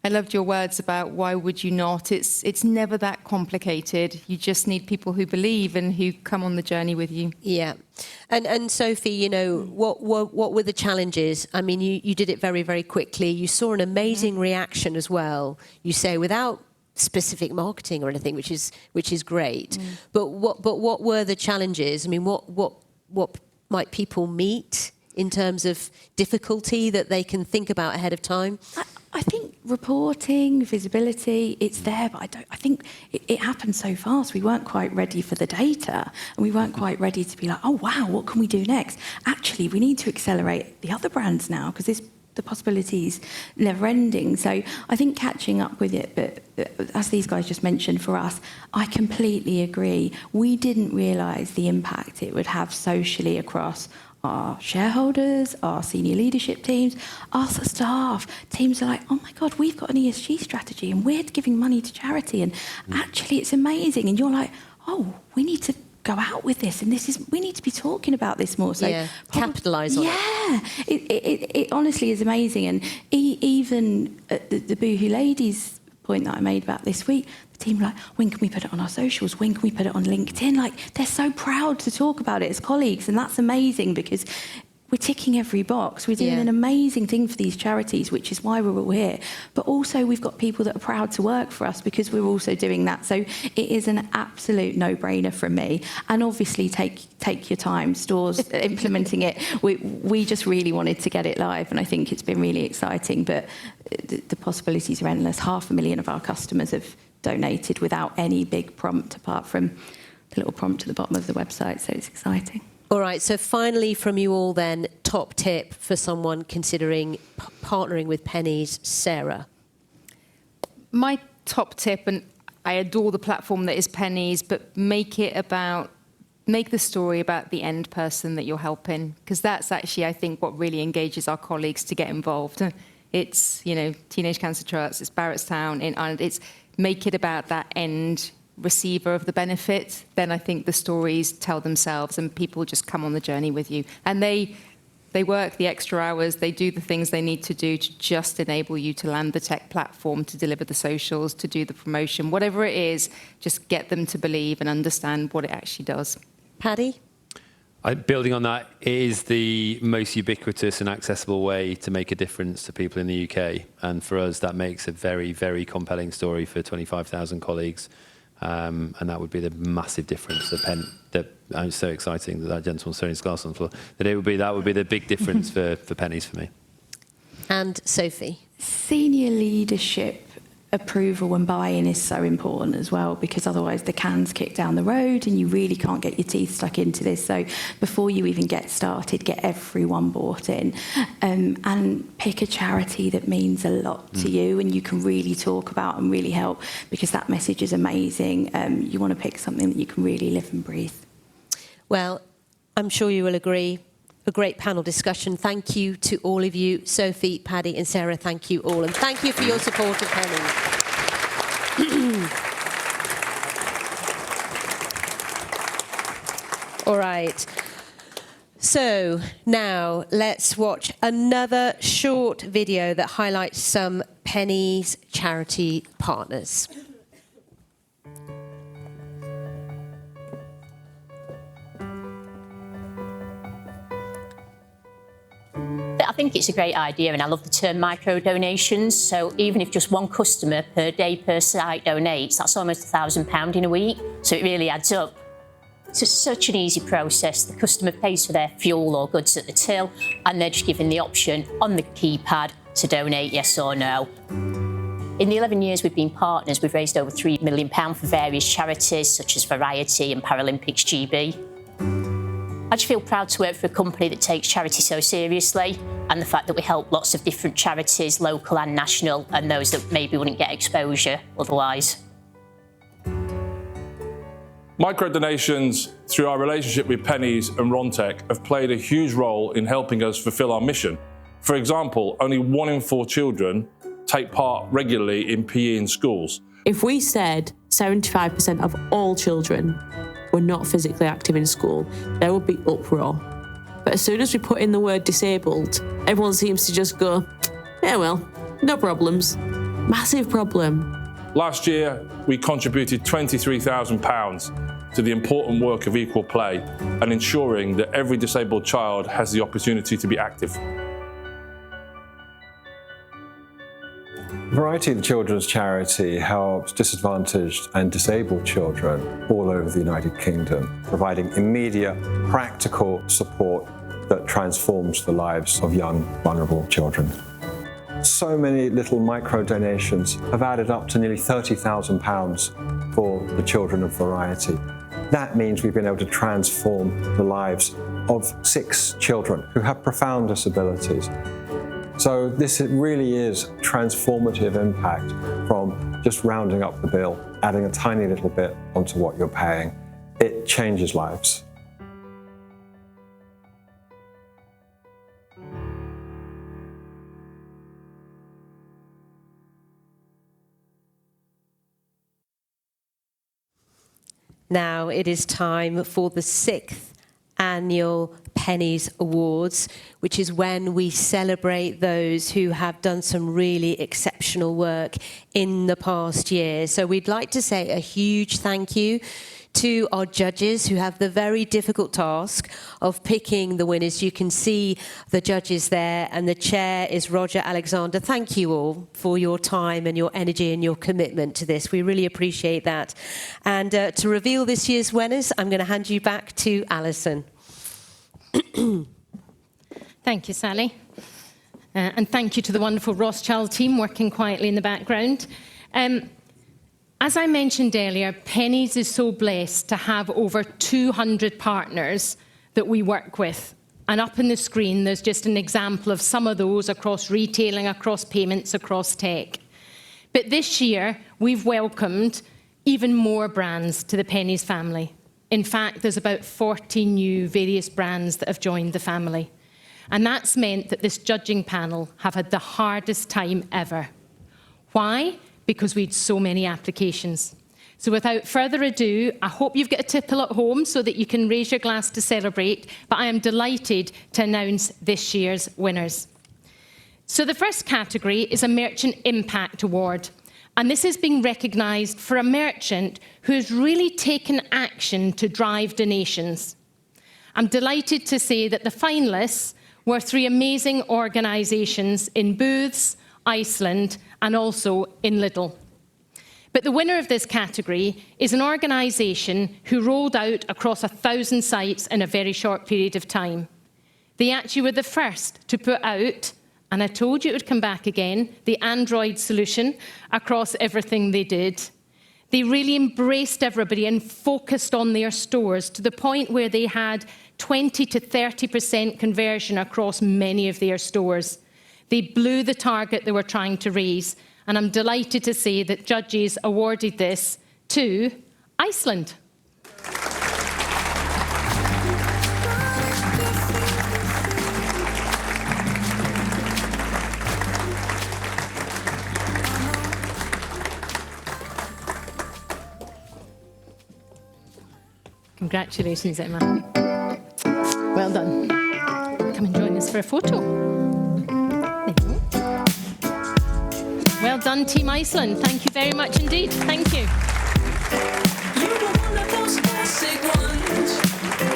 I loved your words about why would you not. It's never that complicated. You just need people who believe and who come on the journey with you. Yeah. And Sophie, what were the challenges? I mean, you did it very, very quickly. You saw an amazing reaction as well. You say without specific marketing or anything, which is great. But what were the challenges? I mean, what might people meet in terms of difficulty that they can think about ahead of time? I think reporting, visibility, it's there, but I think it happened so fast. We weren't quite ready for the data, and we weren't quite ready to be like, oh wow, what can we do next? Actually, we need to accelerate the other brands now, because the possibilities never ending. So I think catching up with it, but as these guys just mentioned, for us, I completely agree. We didn't realise the impact it would have socially across our shareholders, our senior leadership teams, our staff. Teams are like, oh my God, we've got an ESG strategy and we're giving money to charity, and actually it's amazing. And you're like, oh, we need to go out with this, and we need to be talking about this more. So capitalise on it. Yeah, it honestly is amazing. And even at the Boohoo Ladies point that I made about this week, the team were like, when can we put it on our socials? When can we put it on LinkedIn? Like, they're so proud to talk about it as colleagues, and that's amazing, because we're ticking every box. We're doing an amazing thing for these charities, which is why we're all here. But also we've got people that are proud to work for us because we're also doing that. So it is an absolute no-brainer from me. And obviously take your time, stores implementing it. We just really wanted to get it live, and I think it's been really exciting. But the possibilities are endless. 500,000 of our customers have donated without any big prompt, apart from the little prompt at the bottom of the website. So it's exciting. All right, so finally from you all then, top tip for someone considering partnering with Pennies. Sarah. My top tip, and I adore the platform that is Pennies, but make the story about the end person that you're helping, because that's actually, I think, what really engages our colleagues to get involved. It's, Teenage Cancer Trust, it's Barrettstown in Ireland, it's make it about that end receiver of the benefit. Then I think the stories tell themselves and people just come on the journey with you. And they work the extra hours, they do the things they need to do to just enable you to land the tech platform, to deliver the socials, to do the promotion, whatever it is, just get them to believe and understand what it actually does. Paddy? Building on that, it is the most ubiquitous and accessible way to make a difference to people in the UK. And for us, that makes a very, very compelling story for 25,000 colleagues. And that would be the massive difference. That it's so exciting that gentleman's throwing his glass on the floor. That would be the big difference for Pennies for me. And Sophie. Senior leadership approval and buy-in is so important as well, because otherwise the can's kicked down the road and you really can't get your teeth stuck into this. So before you even get started, get everyone bought in, and pick a charity that means a lot to you and you can really talk about and really help, because that message is amazing. You want to pick something that you can really live and breathe. Well, I'm sure you will agree. A great panel discussion. Thank you to all of you. Sophie, Paddy and Sarah, thank you all. And thank you for your support of Pennies. All right. So now let's watch another short video that highlights some Pennies charity partners. I think it's a great idea, and I love the term micro donations. So even if just one customer per day per site donates, that's almost £1,000 in a week. So it really adds up. It's such an easy process. The customer pays for their fuel or goods at the till, and they're just given the option on the keypad to donate yes or no. In the 11 years we've been partners, we've raised over £3 million for various charities such as Variety and ParalympicsGB. I just feel proud to work for a company that takes charity so seriously, and the fact that we help lots of different charities, local and national, and those that maybe wouldn't get exposure otherwise. Micro-donations, through our relationship with Pennies and Rontec, have played a huge role in helping us fulfil our mission. For example, only 1 in 4 children take part regularly in PE in schools. If we said 75% of all children were not physically active in school, there would be uproar. But as soon as we put in the word disabled, everyone seems to just go, yeah, well, no problems. Massive problem. Last year, we contributed £23,000 to the important work of equal play and ensuring that every disabled child has the opportunity to be active. Variety, the children's charity, helps disadvantaged and disabled children all over the United Kingdom, providing immediate, practical support that transforms the lives of young, vulnerable children. So many little micro-donations have added up to nearly £30,000 for the children of Variety. That means we've been able to transform the lives of 6 children who have profound disabilities. So this really is transformative impact from just rounding up the bill, adding a tiny little bit onto what you're paying. It changes lives. Now it is time for the 6th annual Pennies Awards, which is when we celebrate those who have done some really exceptional work in the past year. So we'd like to say a huge thank you to our judges who have the very difficult task of picking the winners. You can see the judges there, and the chair is Roger Alexander. Thank you all for your time and your energy and your commitment to this. We really appreciate that. And to reveal this year's winners, I'm going to hand you back to Alison. Thank you, Sally. And thank you to the wonderful Rothschild team working quietly in the background. As I mentioned earlier, Pennies is so blessed to have over 200 partners that we work with. And up on the screen, there's just an example of some of those across retailing, across payments, across tech. But this year, we've welcomed even more brands to the Pennies family. In fact, there's about 40 new various brands that have joined the family. And that's meant that this judging panel have had the hardest time ever. Why? Because we had so many applications. So without further ado, I hope you've got a tipple at home so that you can raise your glass to celebrate, but I am delighted to announce this year's winners. So the first category is a Merchant Impact Award, and this is being recognised for a merchant who has really taken action to drive donations. I'm delighted to say that the finalists were 3 amazing organisations in Booths, Iceland, and also in Lidl. But the winner of this category is an organisation who rolled out across 1,000 sites in a very short period of time. They actually were the first to put out, and I told you it would come back again, the Android solution across everything they did. They really embraced everybody and focused on their stores to the point where they had 20 to 30% conversion across many of their stores. They blew the target they were trying to raise, and I'm delighted to say that judges awarded this to Iceland. Congratulations, Emma. Well done. Come and join us for a photo. Well done, Team Iceland. Thank you very much indeed. Thank you.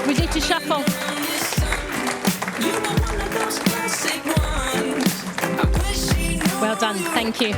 We need to shuffle. Well done. Thank you.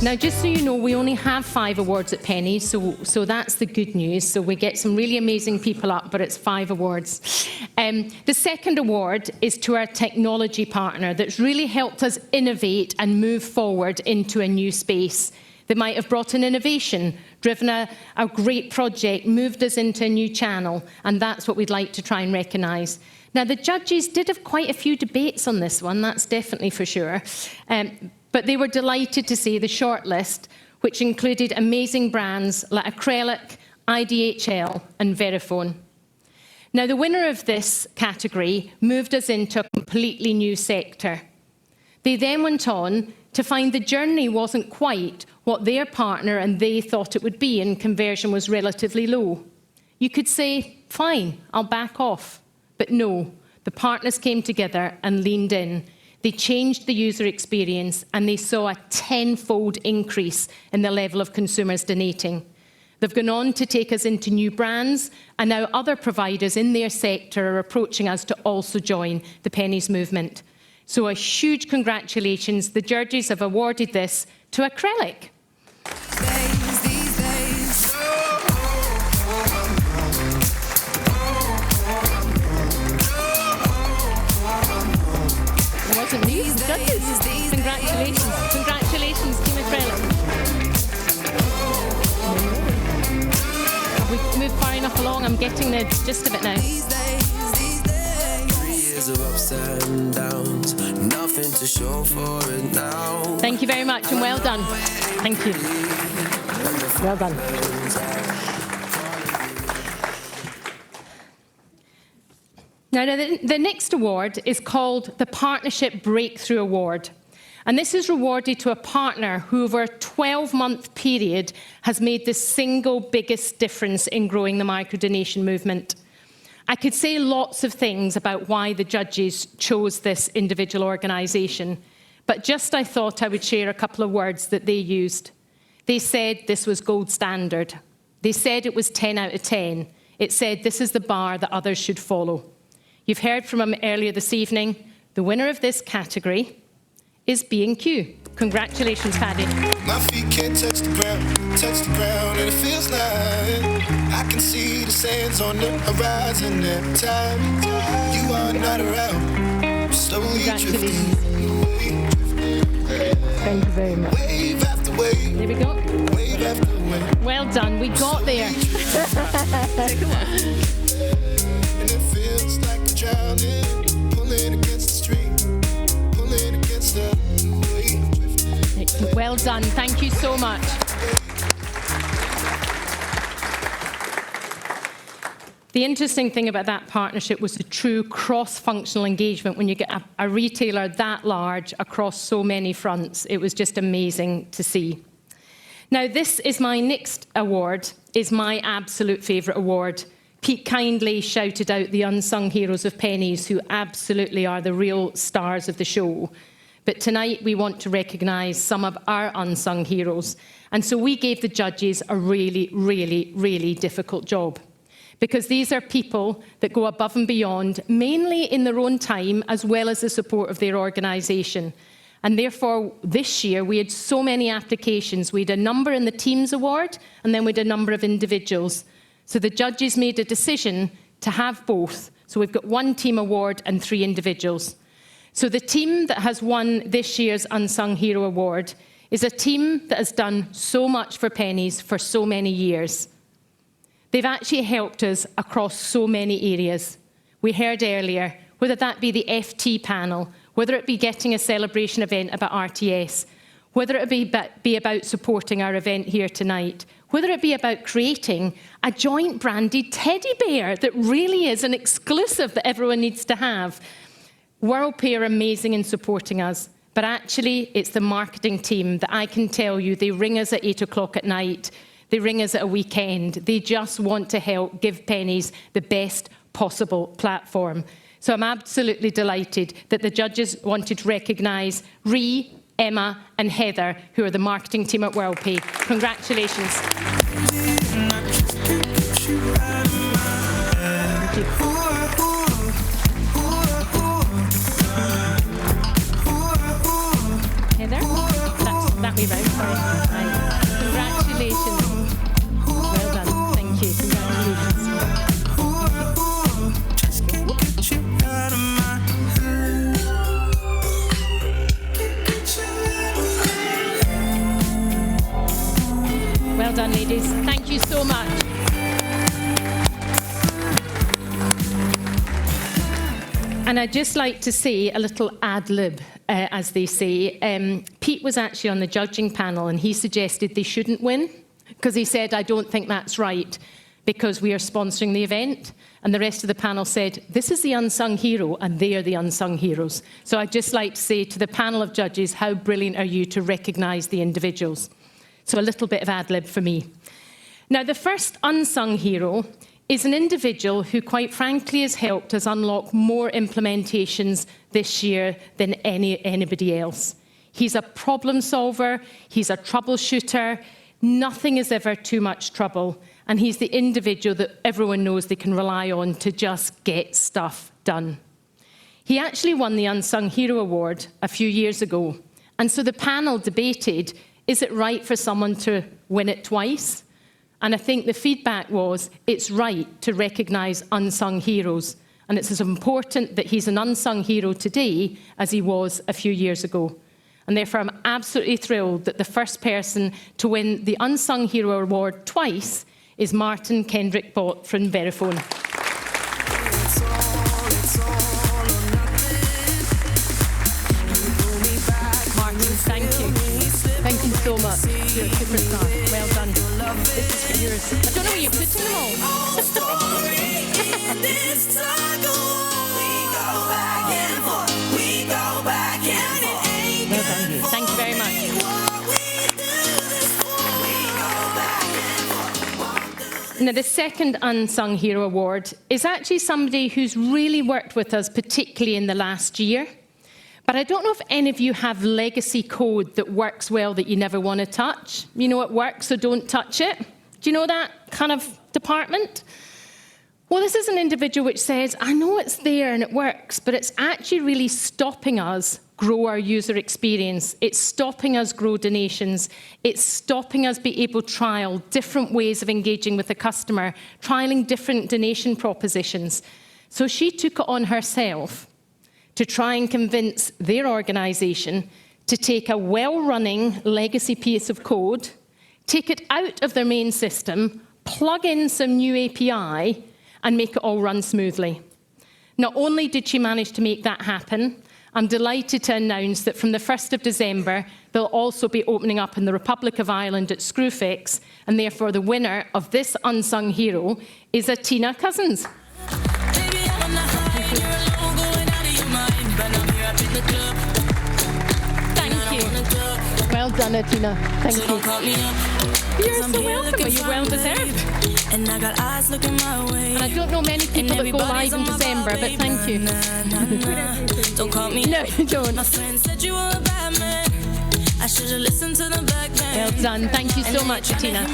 Now, just so you know, we only have 5 awards at Pennies, so that's the good news. So we get some really amazing people up, but it's 5 awards. The second award is to our technology partner that's really helped us innovate and move forward into a new space. They might have brought in innovation, driven a great project, moved us into a new channel, and that's what we'd like to try and recognise. Now, the judges did have quite a few debates on this one, that's definitely for sure. But they were delighted to see the shortlist, which included amazing brands like Acrylic, IDHL and Verifone. Now, the winner of this category moved us into a completely new sector. They then went on to find the journey wasn't quite what their partner and they thought it would be, and conversion was relatively low. You could say, fine, I'll back off. But no, the partners came together and leaned in. They changed the user experience, and they saw a 10-fold increase in the level of consumers donating. They've gone on to take us into new brands, and now other providers in their sector are approaching us to also join the Pennies movement. So a huge congratulations. The judges have awarded this to Acrylic. Wasn't these judges? Congratulations. Congratulations, Team Acrylic. Have we moved far enough along? I'm getting the gist of it now. 3 years of ups and downs, nothing to show for it now. Thank you very much and well done. Thank you. Well done. Now, the next award is called the Partnership Breakthrough Award. And this is rewarded to a partner who, over a 12-month period, has made the single biggest difference in growing the microdonation movement. I could say lots of things about why the judges chose this individual organisation, But just I thought I would share a couple of words that they used. They said this was gold standard. They said it was 10 out of 10. It said this is the bar that others should follow. You've heard from him earlier this evening. The winner of this category is B&Q. Congratulations, Paddy. My feet can't touch the ground, and it feels like I can see the sands on the horizon every time you are not around. Slowly drifting away. Thank you very much. Wave after wave. There we go. Wave after wave. Well done. We got there. Take a walk. And it feels like I'm drowning, pulling against the stream, pulling against the wave. Well done. Thank you so much. The interesting thing about that partnership was the true cross-functional engagement when you get a retailer that large across so many fronts. It was just amazing to see. Now, this is my next award, is my absolute favourite award. Pete kindly shouted out the unsung heroes of Pennies, who absolutely are the real stars of the show. But tonight we want to recognise some of our unsung heroes. And so we gave the judges a really, really, really difficult job. Because these are people that go above and beyond, mainly in their own time, as well as the support of their organisation. And therefore, this year, we had so many applications. We had a number in the Teams Award, and then we had a number of individuals. So the judges made a decision to have both. So we've got 1 team award and 3 individuals. So the team that has won this year's Unsung Hero Award is a team that has done so much for Pennies for so many years. They've actually helped us across so many areas. We heard earlier, whether that be the FT panel, whether it be getting a celebration event about RTS, whether it be about supporting our event here tonight, whether it be about creating a joint branded teddy bear that really is an exclusive that everyone needs to have. Worldpay are amazing in supporting us, but actually it's the marketing team that I can tell you, they ring us at 8 o'clock at night, they ring us at a weekend. They just want to help give Pennies the best possible platform. So I'm absolutely delighted that the judges wanted to recognise Ree, Emma and Heather, who are the marketing team at Worldpay. Congratulations. Thank you. Heather? That way round, sorry. Congratulations. Well done. Thank you. Congratulations. Well done, ladies. Thank you so much. And I'd just like to say a little ad-lib, as they say. Pete was actually on the judging panel and he suggested they shouldn't win because he said, I don't think that's right because we are sponsoring the event. And the rest of the panel said, this is the unsung hero and they are the unsung heroes. So I'd just like to say to the panel of judges, how brilliant are you to recognise the individuals? So a little bit of ad-lib for me. Now, the first unsung hero is an individual who, quite frankly, has helped us unlock more implementations this year than anybody else. He's a problem solver, he's a troubleshooter, nothing is ever too much trouble, and he's the individual that everyone knows they can rely on to just get stuff done. He actually won the Unsung Hero Award a few years ago, and so the panel debated, is it right for someone to win it twice? And I think the feedback was, it's right to recognise unsung heroes. And it's as important that he's an unsung hero today as he was a few years ago. And therefore, I'm absolutely thrilled that the first person to win the Unsung Hero Award twice is Martin Kendrick Bott from Verifone. Martin, thank you. Thank you so much. You're a superstar. Well done. This is for yours. I don't know where you're putting them all. Well done. Thank you very much. Now, the second Unsung Hero Award is actually somebody who's really worked with us, particularly in the last year. But I don't know if any of you have legacy code that works well that you never want to touch. You know, it works, so don't touch it. Do you know that kind of department? Well, this is an individual which says, I know it's there and it works, but it's actually really stopping us grow our user experience. It's stopping us grow donations. It's stopping us be able to trial different ways of engaging with the customer, trialing different donation propositions. So she took it on herself to try and convince their organisation to take a well-running legacy piece of code, take it out of their main system, plug in some new API, and make it all run smoothly. Not only did she manage to make that happen, I'm delighted to announce that from the 1st of December, they'll also be opening up in the Republic of Ireland at Screwfix, and therefore the winner of this unsung hero is Tina Cousins. Thank you. Well done, Tina. Thank you. You're so welcome. You're well deserved. And I got eyes looking my way. And I don't know many people that go live in December, but thank you. Don't call me. No, you don't. My friend said you were a bad man. I should have listened to the back then. Well done. Thank you so much, Tina.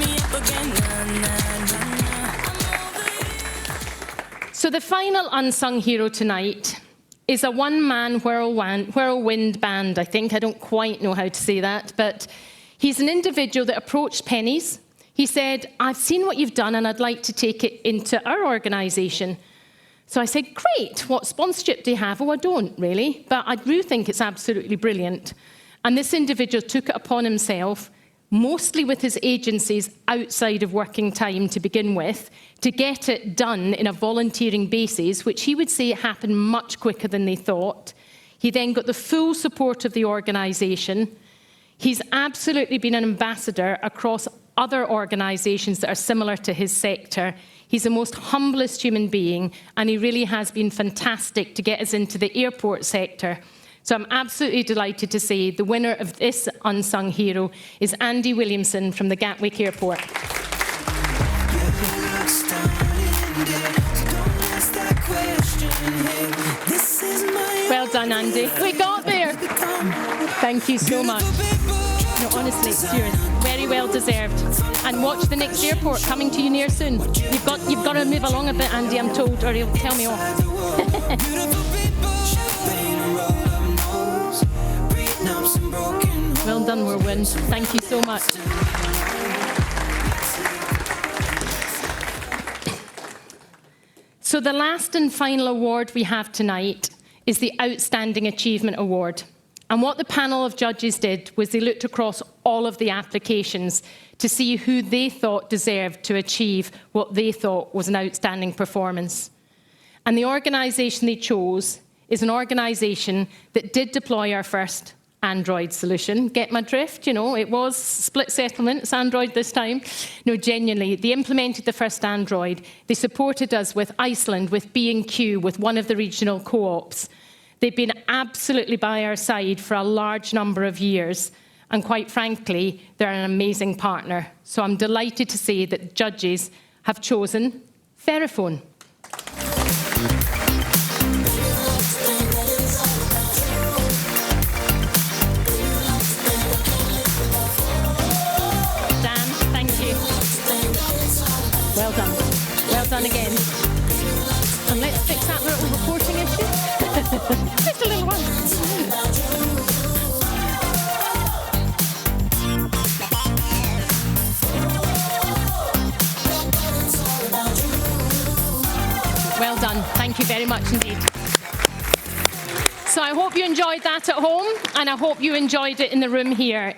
So the final unsung hero tonight is a one-man whirlwind band, I think. I don't quite know how to say that, but he's an individual that approached Pennies. He said, I've seen what you've done and I'd like to take it into our organisation. So I said, great, what sponsorship do you have? Oh, I don't really, but I do think it's absolutely brilliant. And this individual took it upon himself, mostly with his agencies outside of working time to begin with, to get it done in a volunteering basis, which he would say happened much quicker than they thought. He then got the full support of the organisation. He's absolutely been an ambassador across other organisations that are similar to his sector. He's the most humblest human being, and he really has been fantastic to get us into the airport sector. So I'm absolutely delighted to say the winner of this unsung hero is Andy Williamson from the Gatwick Airport. Well done, Andy. We got there. Thank you so much. No, honestly, it's yours. Very well deserved. And watch the next airport coming to you near soon. You've got to move along a bit, Andy, I'm told, or he'll tell me off. Well done, Whirlwind. Thank you so much. So the last and final award we have tonight is the Outstanding Achievement Award. And what the panel of judges did was they looked across all of the applications to see who they thought deserved to achieve what they thought was an outstanding performance. And the organisation they chose is an organisation that did deploy our first Android solution. Get my drift? You know, it was split settlement. It's Android this time. No, genuinely, they implemented the first Android. They supported us with Iceland, with B&Q, with one of the regional co-ops. They've been absolutely by our side for a large number of years. And quite frankly, they're an amazing partner. So I'm delighted to say that judges have chosen Verifone. Well done. Well done again. And let's fix that little reporting issue. Just a little one. Well done. Thank you very much indeed. So I hope you enjoyed that at home, and I hope you enjoyed it in the room here.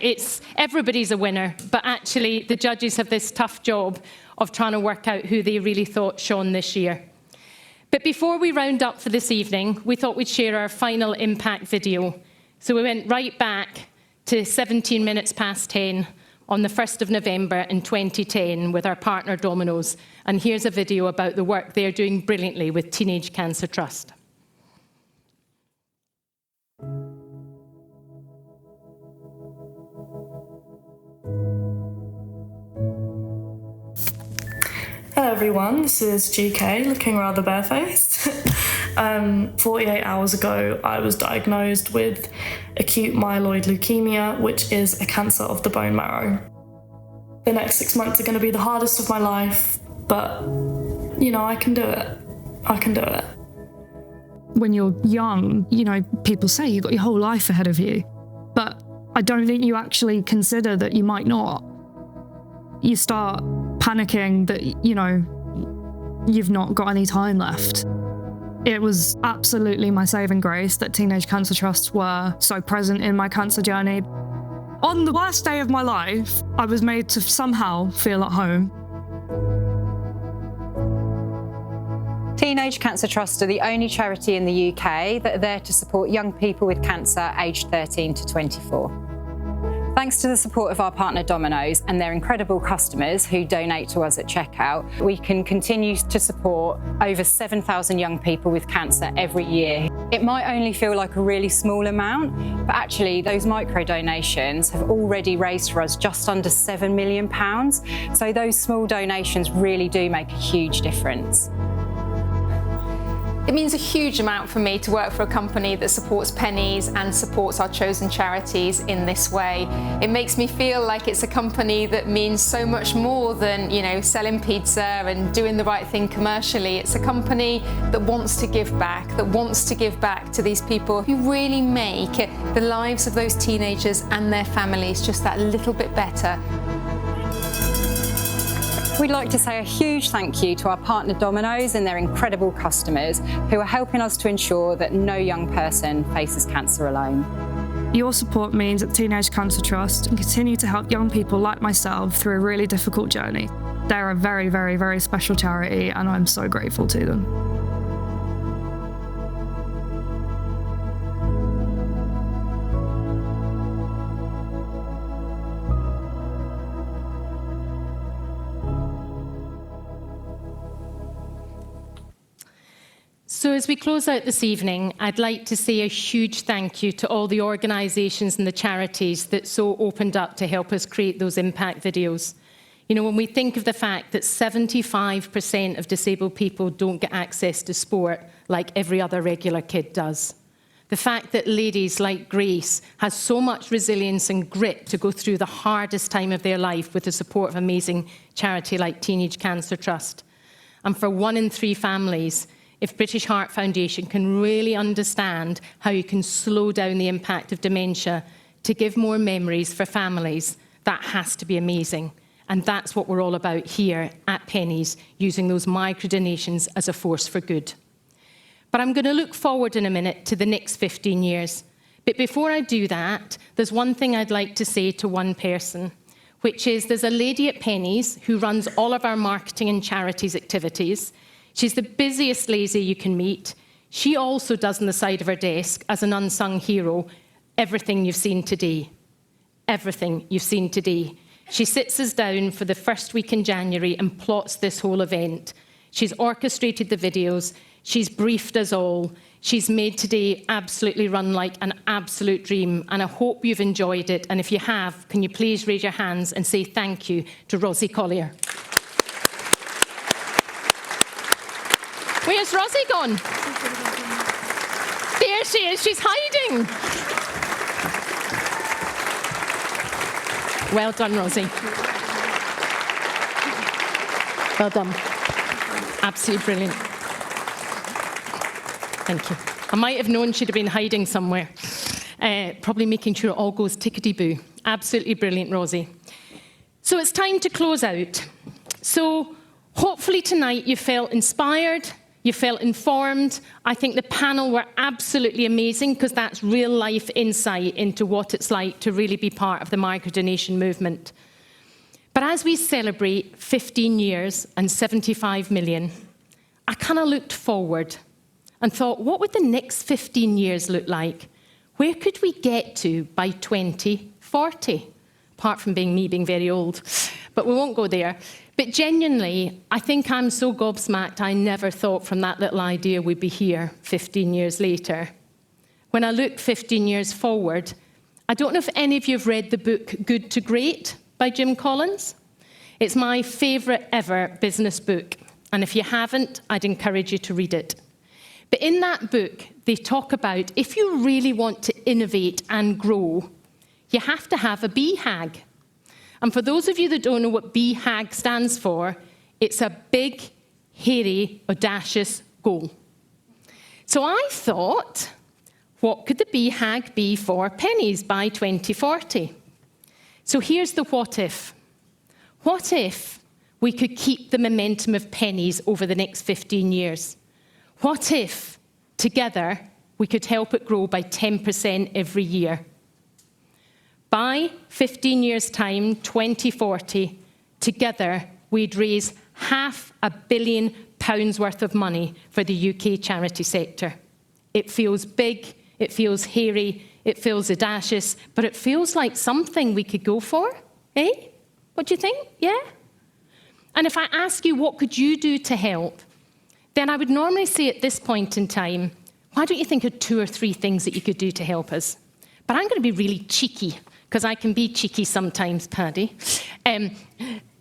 Everybody's a winner, but actually the judges have this tough job of trying to work out who they really thought shone this year. But before we round up for this evening, we thought we'd share our final impact video. So we went right back to 17 minutes past 10 on the 1st of November in 2010 with our partner Domino's. And here's a video about the work they're doing brilliantly with Teenage Cancer Trust. Hello everyone, this is GK, looking rather barefaced. 48 hours ago, I was diagnosed with acute myeloid leukemia, which is a cancer of the bone marrow. The next 6 months are going to be the hardest of my life, but, you know, I can do it. I can do it. When you're young, you know, people say you've got your whole life ahead of you, but I don't think you actually consider that you might not. You start panicking that, you know, you've not got any time left. It was absolutely my saving grace that Teenage Cancer Trusts were so present in my cancer journey. On the worst day of my life, I was made to somehow feel at home. Teenage Cancer Trust are the only charity in the UK that are there to support young people with cancer aged 13 to 24. Thanks to the support of our partner Domino's and their incredible customers who donate to us at checkout, we can continue to support over 7,000 young people with cancer every year. It might only feel like a really small amount, but actually those micro donations have already raised for us just under £7 million. So those small donations really do make a huge difference. It means a huge amount for me to work for a company that supports Pennies and supports our chosen charities in this way. It makes me feel like it's a company that means so much more than, you know, selling pizza and doing the right thing commercially. It's a company that wants to give back, to these people who really make the lives of those teenagers and their families just that little bit better. We'd like to say a huge thank you to our partner Domino's and their incredible customers who are helping us to ensure that no young person faces cancer alone. Your support means that Teenage Cancer Trust can continue to help young people like myself through a really difficult journey. They're a very, very, very special charity and I'm so grateful to them. So as we close out this evening, I'd like to say a huge thank you to all the organisations and the charities that so opened up to help us create those impact videos. You know, when we think of the fact that 75% of disabled people don't get access to sport like every other regular kid does. The fact that ladies like Grace has so much resilience and grit to go through the hardest time of their life with the support of amazing charity like Teenage Cancer Trust. And for 1 in 3 families, if British Heart Foundation can really understand how you can slow down the impact of dementia to give more memories for families, that has to be amazing. And that's what we're all about here at Pennies, using those micro-donations as a force for good. But I'm going to look forward in a minute to the next 15 years. But before I do that, there's one thing I'd like to say to one person, which is there's a lady at Pennies who runs all of our marketing and charities activities. She's the busiest lady you can meet. She also does on the side of her desk, as an unsung hero, everything you've seen today. Everything you've seen today. She sits us down for the first week in January and plots this whole event. She's orchestrated the videos. She's briefed us all. She's made today absolutely run like an absolute dream. And I hope you've enjoyed it. And if you have, can you please raise your hands and say thank you to Rosie Collier. Where's Rosie gone? There she is, she's hiding. Well done, Rosie. Well done. Absolutely brilliant. Thank you. I might have known she'd have been hiding somewhere, probably making sure it all goes tickety-boo. Absolutely brilliant, Rosie. So it's time to close out. So hopefully tonight you felt inspired, you felt informed. I think the panel were absolutely amazing because that's real life insight into what it's like to really be part of the microdonation movement. But as we celebrate 15 years and 75 million, I kind of looked forward and thought, what would the next 15 years look like? Where could we get to by 2040? Apart from me being very old, but we won't go there. But genuinely, I think I'm so gobsmacked I never thought from that little idea we'd be here 15 years later. When I look 15 years forward, I don't know if any of you have read the book Good to Great by Jim Collins. It's my favourite ever business book, and if you haven't, I'd encourage you to read it. But in that book, they talk about if you really want to innovate and grow, you have to have a BHAG. And for those of you that don't know what BHAG stands for, it's a big, hairy, audacious goal. So I thought, what could the BHAG be for Pennies by 2040? So here's the what if. What if we could keep the momentum of Pennies over the next 15 years? What if, together, we could help it grow by 10% every year? By 15 years' time, 2040, together, we'd raise £500 million worth of money for the UK charity sector. It feels big, it feels hairy, it feels audacious, but it feels like something we could go for, eh? What do you think? Yeah? And if I ask you, what could you do to help? Then I would normally say at this point in time, why don't you think of 2 or 3 things that you could do to help us? But I'm going to be really cheeky, because I can be cheeky sometimes, Paddy.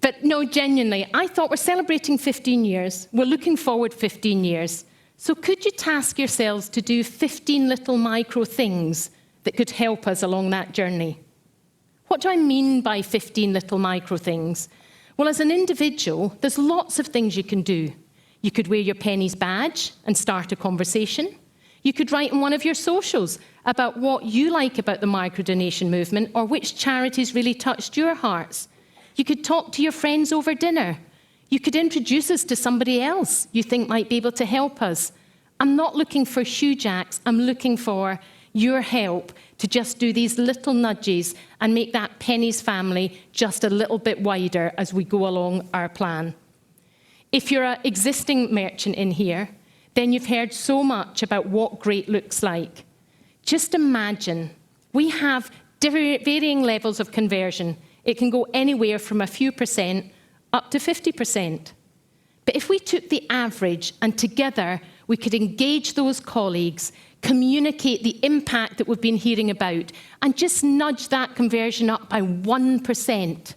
But no, genuinely, I thought we're celebrating 15 years. We're looking forward 15 years. So could you task yourselves to do 15 little micro things that could help us along that journey? What do I mean by 15 little micro things? Well, as an individual, there's lots of things you can do. You could wear your Pennies badge and start a conversation. You could write in one of your socials about what you like about the microdonation movement or which charities really touched your hearts. You could talk to your friends over dinner. You could introduce us to somebody else you think might be able to help us. I'm not looking for huge acts. I'm looking for your help to just do these little nudges and make that Pennies family just a little bit wider as we go along our plan. If you're an existing merchant in here, then you've heard so much about what great looks like. Just imagine, we have varying levels of conversion. It can go anywhere from a few percent up to 50%. But if we took the average and together we could engage those colleagues, communicate the impact that we've been hearing about, and just nudge that conversion up by 1%,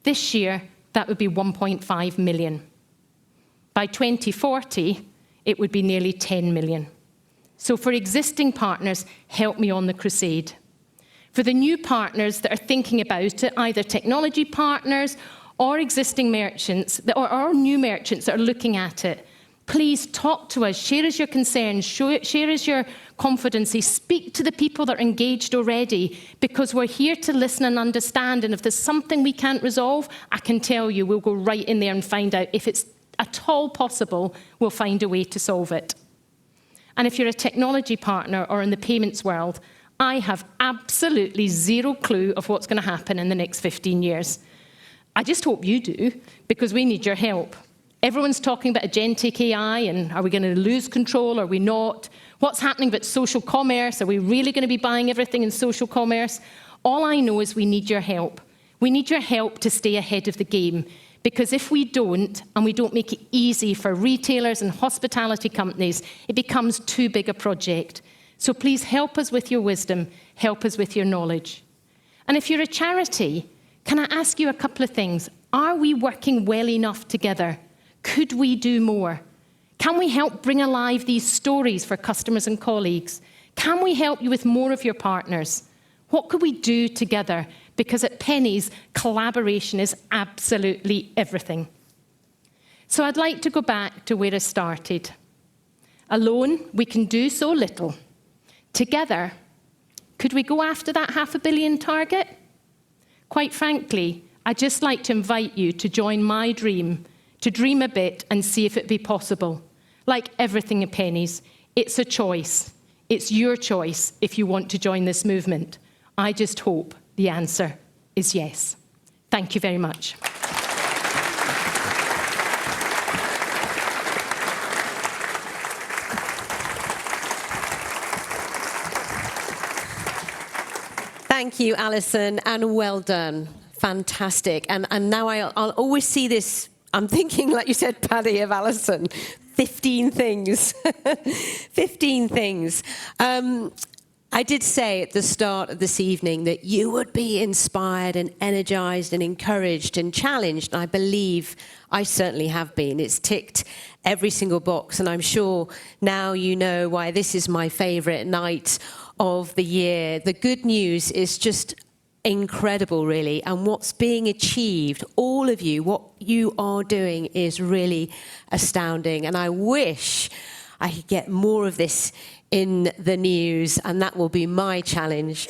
this year that would be 1.5 million. By 2040, it would be nearly 10 million. So for existing partners, help me on the crusade. For the new partners that are thinking about it, either technology partners or existing merchants, or new merchants that are looking at it, please talk to us, share us your concerns, share us your confidences, speak to the people that are engaged already, because we're here to listen and understand, and if there's something we can't resolve, I can tell you we'll go right in there and find out. If it's at all possible, we'll find a way to solve it. And if you're a technology partner or in the payments world, I have absolutely zero clue of what's going to happen in the next 15 years. I just hope you do, because we need your help. Everyone's talking about agentic AI, and are we going to lose control? Are we not? What's happening about social commerce? Are we really going to be buying everything in social commerce? All I know is we need your help. We need your help to stay ahead of the game. Because if we don't, and we don't make it easy for retailers and hospitality companies, it becomes too big a project. So please help us with your wisdom, help us with your knowledge. And if you're a charity, can I ask you a couple of things? Are we working well enough together? Could we do more? Can we help bring alive these stories for customers and colleagues? Can we help you with more of your partners? What could we do together? Because at Pennies, collaboration is absolutely everything. So I'd like to go back to where I started. Alone, we can do so little. Together, could we go after that £500 million target? Quite frankly, I'd just like to invite you to join my dream, to dream a bit and see if it be possible. Like everything at Pennies, it's a choice. It's your choice if you want to join this movement. I just hope the answer is yes. Thank you very much. Thank you, Alison, and well done. Fantastic. And now I'll always see this. I'm thinking, like you said, Paddy, of Alison. 15 things. 15 things. I did say at the start of this evening that you would be inspired and energised and encouraged and challenged. And I believe I certainly have been. It's ticked every single box, and I'm sure now you know why this is my favourite night of the year. The good news is just incredible, really, and what's being achieved, all of you, what you are doing is really astounding, and I wish I could get more of this in the news, and that will be my challenge,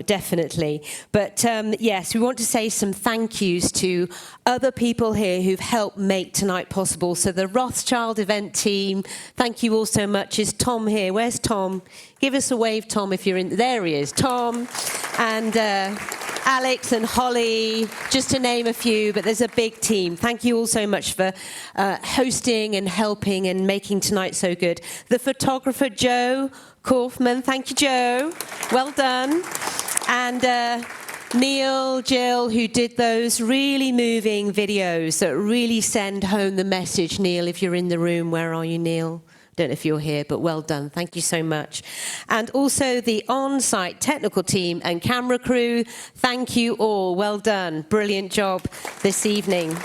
definitely. But yes, we want to say some thank yous to other people here who've helped make tonight possible. So the Rothschild event team, thank you all so much. Is Tom here? Where's Tom? Give us a wave, Tom, if you're in. There he is, Tom. And Alex and Holly, just to name a few, but there's a big team. Thank you all so much for hosting and helping and making tonight so good. The photographer, Joe Kaufman. Thank you, Joe. Well done. And Neil, Jill, who did those really moving videos that really send home the message. Neil, if you're in the room, where are you, Neil? Don't know if you're here, but well done. Thank you so much. And also the on-site technical team and camera crew, thank you all. Well done. Brilliant job this evening.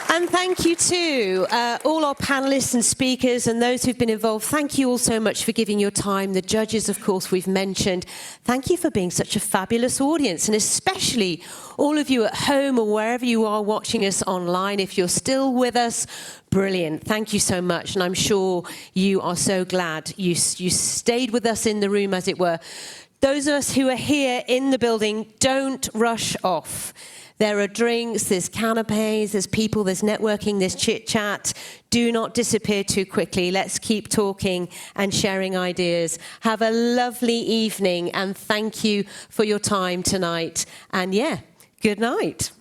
And thank you to all our panellists and speakers and those who've been involved. Thank you all so much for giving your time. The judges, of course, we've mentioned. Thank you for being such a fabulous audience, and especially all of you at home or wherever you are watching us online. If you're still with us, brilliant. Thank you so much. And I'm sure you are so glad you stayed with us in the room, as it were. Those of us who are here in the building, don't rush off. There are drinks, there's canapes, there's people, there's networking, there's chit-chat. Do not disappear too quickly. Let's keep talking and sharing ideas. Have a lovely evening, and thank you for your time tonight. And yeah, good night.